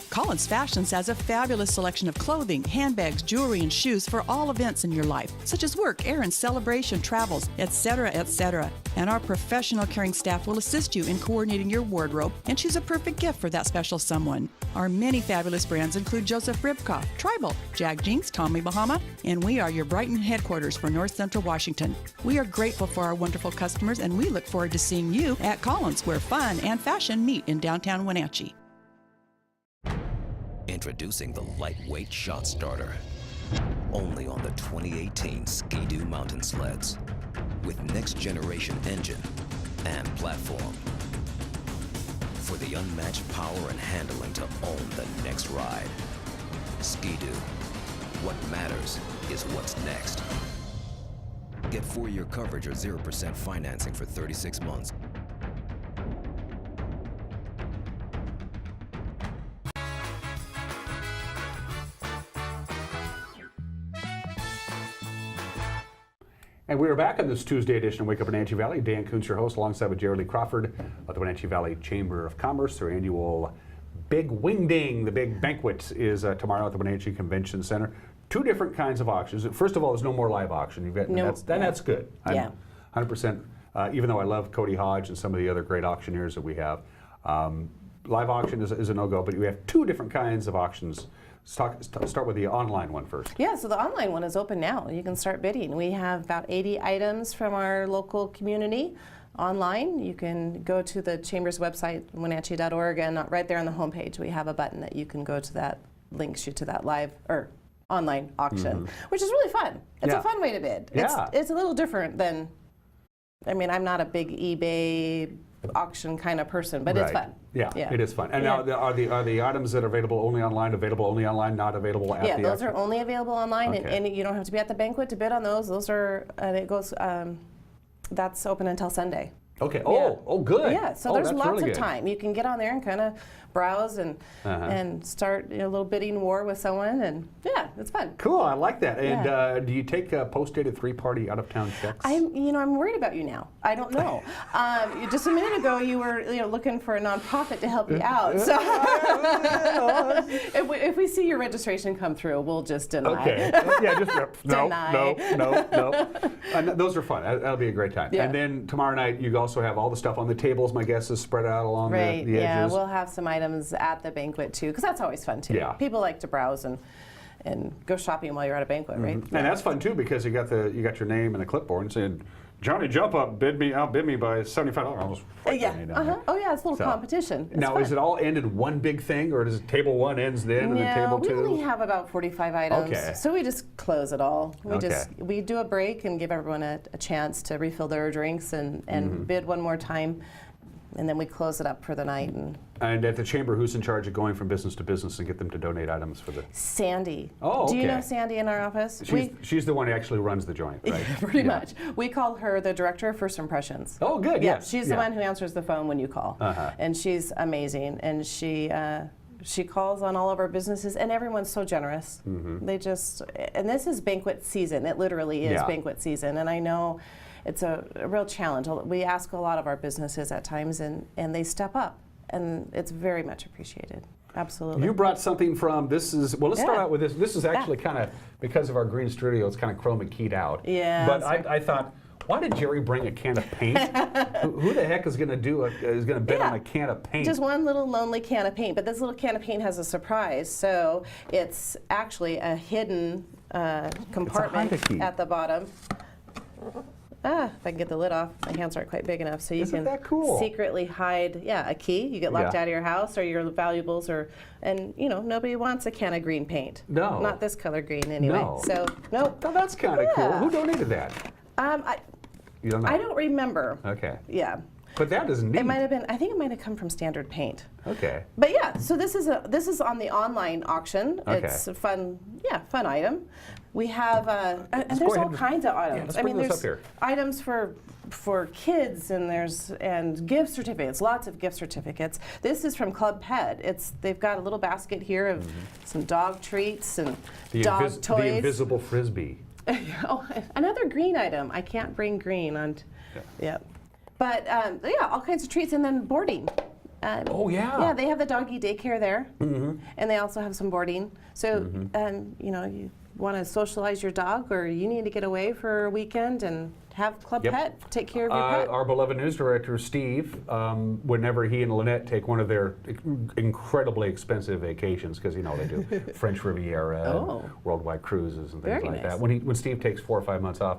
Collins Fashions has a fabulous selection of clothing, handbags, jewelry, and shoes for all events in your life, such as work, errands, celebration, travels, etc., etc. And our professional caring staff will assist you in coordinating your wardrobe and choose a perfect gift for that special someone. Our many fabulous brands include Joseph Ribkoff, Tribal, Jag Jeans, Tommy Bahama, and we are your Brighton headquarters for North Central Washington. We are grateful for our wonderful customers, and we look forward to seeing you at Collins, where fun and fashion meet in downtown Wenatchee. Introducing the lightweight shot starter. Only on the 2018 Ski-Doo mountain sleds. With next generation engine and platform. For the unmatched power and handling to own the next ride. Ski-Doo. What matters is what's next. Get 4-year coverage or 0% financing for 36 months. And we are back on this Tuesday edition of Wake Up Wenatchee Valley. Dan Kuntz, your host, alongside with Jerry Lee Crawford of the Wenatchee Valley Chamber of Commerce, their annual Big Wing Ding, the big banquet, is tomorrow at the Wenatchee Convention Center. 2 different kinds of auctions. First of all, there's no more live auction. You've got, that's good. Yeah. 100%. Even though I love Cody Hodge and some of the other great auctioneers that we have, live auction is a no-go. But we have 2 different kinds of auctions. Start with the online one first. Yeah, so the online one is open now. You can start bidding. We have about 80 items from our local community online. You can go to the Chamber's website, Wenatchee.org, and right there on the homepage we have a button that you can go to that, links you to that live or online auction, which is really fun. It's a fun way to bid. It's a little different than, I mean, I'm not a big eBay auction kind of person, but it's fun. Yeah, it is fun. And now, are the items that are available only online, not available at the auction? Yeah, those are only available online, and you don't have to be at the banquet to bid on those. Those are, it goes, that's open until Sunday. Okay. Oh, good. Yeah. So there's lots of time. You can get on there and kind of browse and start a little bidding war with someone, and it's fun. Cool. I like that. And do you take post-dated 3-party out-of-town checks? I'm worried about you now. I don't know. Just a minute ago, you were looking for a nonprofit to help you out. So if we see your registration come through, we'll just deny. Okay. Yeah. Just no. Those are fun. That'll be a great time. Yeah. And then tomorrow night, you also have all the stuff on the tables. My guess is spread out along the edges. Yeah, we'll have some items at the banquet too, because that's always fun too. Yeah. People like to browse and go shopping while you're at a banquet, right? And that's fun too, because you got your name and a clipboard and saying, Johnny Jump Up outbid me by $75. I'll just write your name down there. Oh yeah, it's a little competition. It's now, fun. is it all end in one big thing, or does table 1 ends then, and then table 2? We only have about 45 items, Okay. so we just close it all. We do a break and give everyone a chance to refill their drinks and bid one more time, and then we close it up for the night. And at the Chamber, who's in charge of going from business to business and get them to donate items for the... Sandy. Oh, okay. Do you know Sandy in our office? She's the one who actually runs the joint, right? Pretty much. We call her the Director of First Impressions. Oh, good, yeah. yes. She's the one who answers the phone when you call. And she's amazing. And she calls on all of our businesses, and everyone's so generous. They just... And this is banquet season. It literally is banquet season. And I know it's a real challenge. We ask a lot of our businesses at times, and they step up. And it's very much appreciated. Absolutely. You brought something from, let's start out with this. This is actually kind of, because of our green studio, it's kind of chroma keyed out. Yeah. But I thought, why did Jerry bring a can of paint? who the heck is going to bid on a can of paint? Just one little lonely can of paint, but this little can of paint has a surprise. So it's actually a hidden compartment at the bottom. If I can get the lid off, my hands aren't quite big enough, so you can secretly hide, a key. You get locked out of your house or your valuables, and nobody wants a can of green paint. No. Not this color green anyway. No. So, nope. Oh, that's kind of cool. Who donated that? You don't know? I don't remember. Okay. Yeah. But that is neat. It might have been. I think it might have come from Standard Paint. Okay. But yeah, so this is on the online auction. Okay. It's a fun item. We have and there's all kinds of items. Yeah, there's items for kids, and gift certificates. Lots of gift certificates. This is from Club Pet. They've got a little basket here of some dog treats and dog toys. The invisible frisbee. Another green item. I can't bring green on. But all kinds of treats, and then boarding. Yeah, they have the doggy daycare there, and they also have some boarding. So, you want to socialize your dog, or you need to get away for a weekend and have Club Pet take care of your pet. Our beloved news director, Steve, whenever he and Lynette take one of their incredibly expensive vacations, because they do French Riviera, worldwide cruises, and things like that. When Steve takes 4 or 5 months off,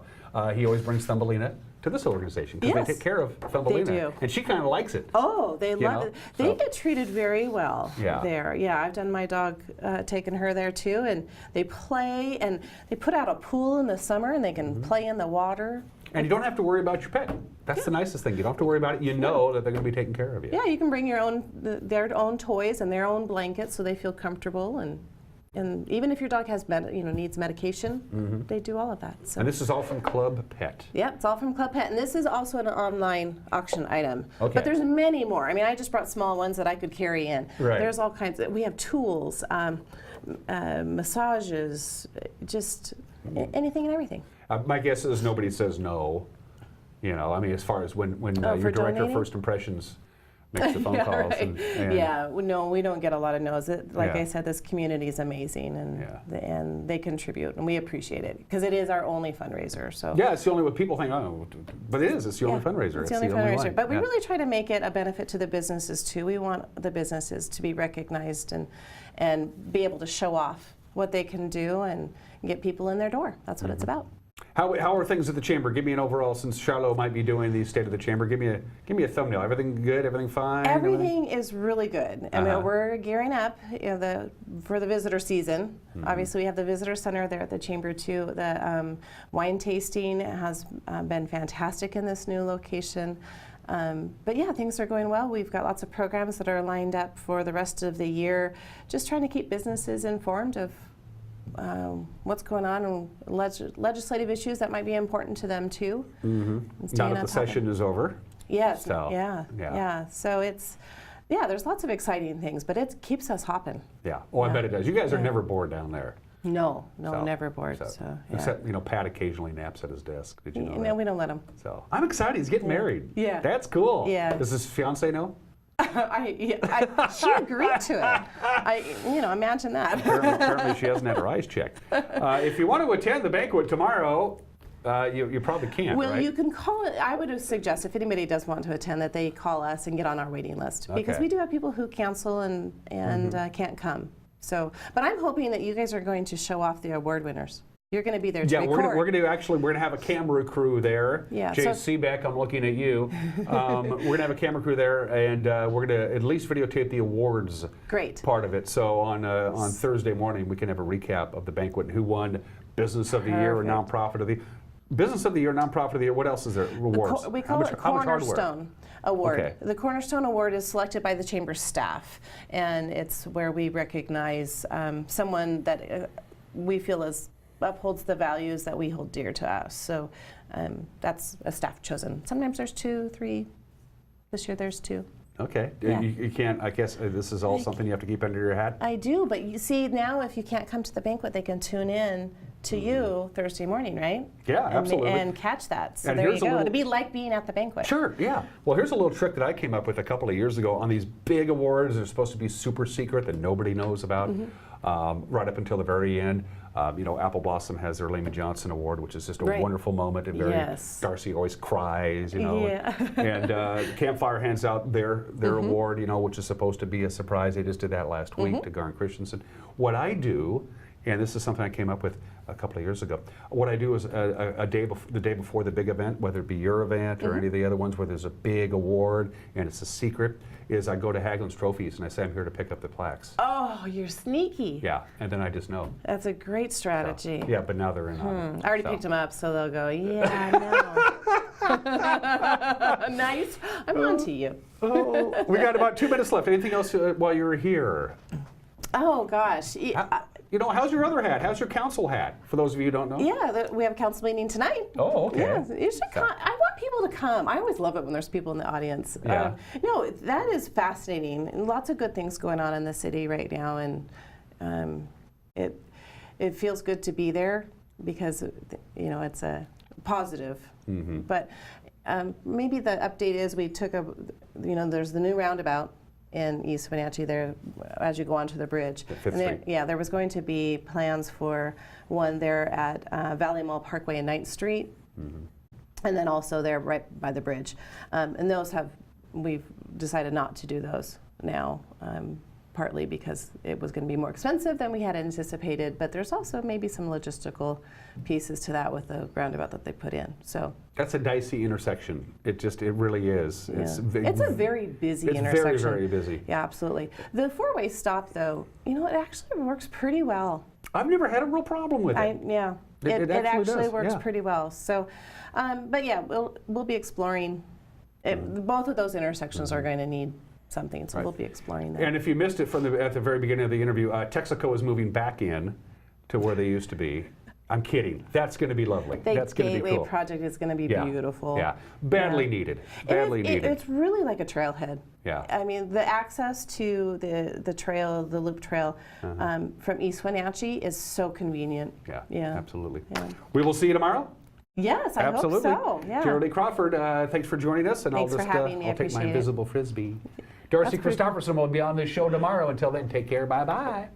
he always brings Thumbelina to this organization, because they take care of Thumbelina. They do. And she kind of likes it. Oh, they love it. They get treated very well there. Yeah, I've done my dog, taken her there too, and they play, and they put out a pool in the summer, and they can play in the water. And you don't have to worry about your pet. That's the nicest thing. You don't have to worry about it. You know that they're going to be taking care of you. Yeah, you can bring their own toys and their own blankets, so they feel comfortable, and even if your dog has needs medication, they do all of that. So. And this is all from Club Pet. Yeah, it's all from Club Pet, and this is also an online auction item. Okay. But there's many more. I mean, I just brought small ones that I could carry in. Right. There's all kinds. We have tools, massages, just anything and everything. My guess is nobody says no. I mean, as far as when your director of First Impressions makes the phone Yeah, calls. right. And Yeah, no, we don't get a lot of no's. Like Yeah. I said, this community is amazing, and they contribute, and we appreciate it because it is our only fundraiser. So Yeah, it's the only what people think. Oh, but it is. It's the only fundraiser. It's the only fundraiser. one. But we Yeah. really try to make it a benefit to the businesses too. We want the businesses to be recognized and be able to show off what they can do and get people in their door. That's what it's about. How are things at the chamber? Give me an overall, since Charlotte might be doing the state of the chamber. Give me a thumbnail. Everything good? Everything fine? Everything is really good. I mean, Uh-huh. we're gearing up for the visitor season. Obviously, we have the visitor center there at the chamber too. The wine tasting has been fantastic in this new location. But yeah, things are going well. We've got lots of programs that are lined up for the rest of the year. Just trying to keep businesses informed of what's going on and legislative issues that might be important to them too. Now that the session is over. Yes. So, yeah. So there's lots of exciting things, but it keeps us hopping. Yeah. Oh, I bet it does. You guys are never bored down there. No, So- never bored. So, yeah. Except, Pat occasionally naps at his desk. Did you know No, that? we don't let him. So I'm excited. He's getting married. Yeah. That's cool. Yeah. Does his fiance know? She agreed to it. Imagine that. Apparently she hasn't had her eyes checked. If you want to attend the banquet tomorrow, you probably can't, Well, right? you can call it. I would suggest if anybody does want to attend that they call us and get on our waiting list because Okay. we do have people who cancel and can't come. So, but I'm hoping that you guys are going to show off the award winners. You're going to be there to Yeah, record. we're going to have a camera crew there. Yeah, Jay so- Seebeck, I'm looking at you. We're going to have a camera crew there, and we're going to at least videotape the awards Great. part of it. So on Thursday morning, we can have a recap of the banquet and who won Business of the Year or Perfect. Nonprofit of the Business of the Year, Nonprofit of the Year. What else is there? Awards. We call it how much hardware? Cornerstone Award. Okay. The Cornerstone Award is selected by the Chamber staff, and it's where we recognize someone that we feel upholds the values that we hold dear to us. So that's a staff chosen. Sometimes there's 2, 3. This year there's 2. Okay. Yeah. You can't, I guess this is all something you have to keep under your hat? I do, but you see now if you can't come to the banquet, they can tune in to you Thursday morning, right? Yeah, And absolutely. And catch that. So And there you here's a go. little- It'd be like being at the banquet. Sure, yeah. Well, here's a little trick that I came up with a couple of years ago on these big awards. They're supposed to be super secret that nobody knows about, right up until the very end. Apple Blossom has their Lehman Johnson Award, which is just a Right. wonderful moment. And very, Yes. Darcy always cries, Yeah. and Campfire hands out their award, which is supposed to be a surprise. They just did that last week to Garn Christensen. What I do, and this is something I came up with a couple of years ago. What I do is the day before the big event, whether it be your event or any of the other ones where there's a big award and it's a secret, is I go to Hagel's Trophies and I say I'm here to pick up the plaques. Oh, you're sneaky. Yeah, and then I just know. That's a great strategy. Yeah, but now they're in on it. I already picked them up, so they'll go, yeah, I know. Nice. I'm on to you. Oh, we got about 2 minutes left. Anything else while you're here? Oh, gosh. How's your other hat? How's your council hat? For those of you who don't know. Yeah, we have a council meeting tonight. Oh, okay. Yeah, you should come. I want people to come. I always love it when there's people in the audience. Yeah. No, that is fascinating. And lots of good things going on in the city right now, and it feels good to be there because it's a positive. But maybe the update is we took there's the new roundabout in East Wenatchee there as you go onto the bridge. And there was going to be plans for one there at Valley Mall Parkway and 9th Street, and then also there right by the bridge. And we've decided not to do those now, partly because it was going to be more expensive than we had anticipated, but there's also maybe some logistical pieces to that with the roundabout that they put in. So that's a dicey intersection. It really is. yeah. It's a very busy it's intersection. It's very, very busy. Yeah, absolutely. The four-way stop, though, it actually works pretty well. I've never had a real problem with it. It actually does, works yeah. pretty well. So, but yeah, we'll be exploring. Both of those intersections are going to need something, so we'll be exploring that. And if you missed it at the very beginning of the interview, Texaco is moving back in to where they used to be. I'm kidding. That's going to be lovely. That's going to be Gateway cool. project is going to be beautiful. Yeah, badly needed. Badly needed. It's really like a trailhead. Yeah. I mean, the access to the trail, the loop trail from East Wenatchee is so convenient. Yeah, Yeah. absolutely. Yeah. We will see you tomorrow. Yes, I Absolutely. hope so. Yeah. Geraldine Crawford, thanks for joining us, and Thanks I'll for just having me. I I'll take my appreciate it. invisible frisbee. Darcy That's pretty cool. Christopherson will be on this show tomorrow. Until then, take care. Bye bye.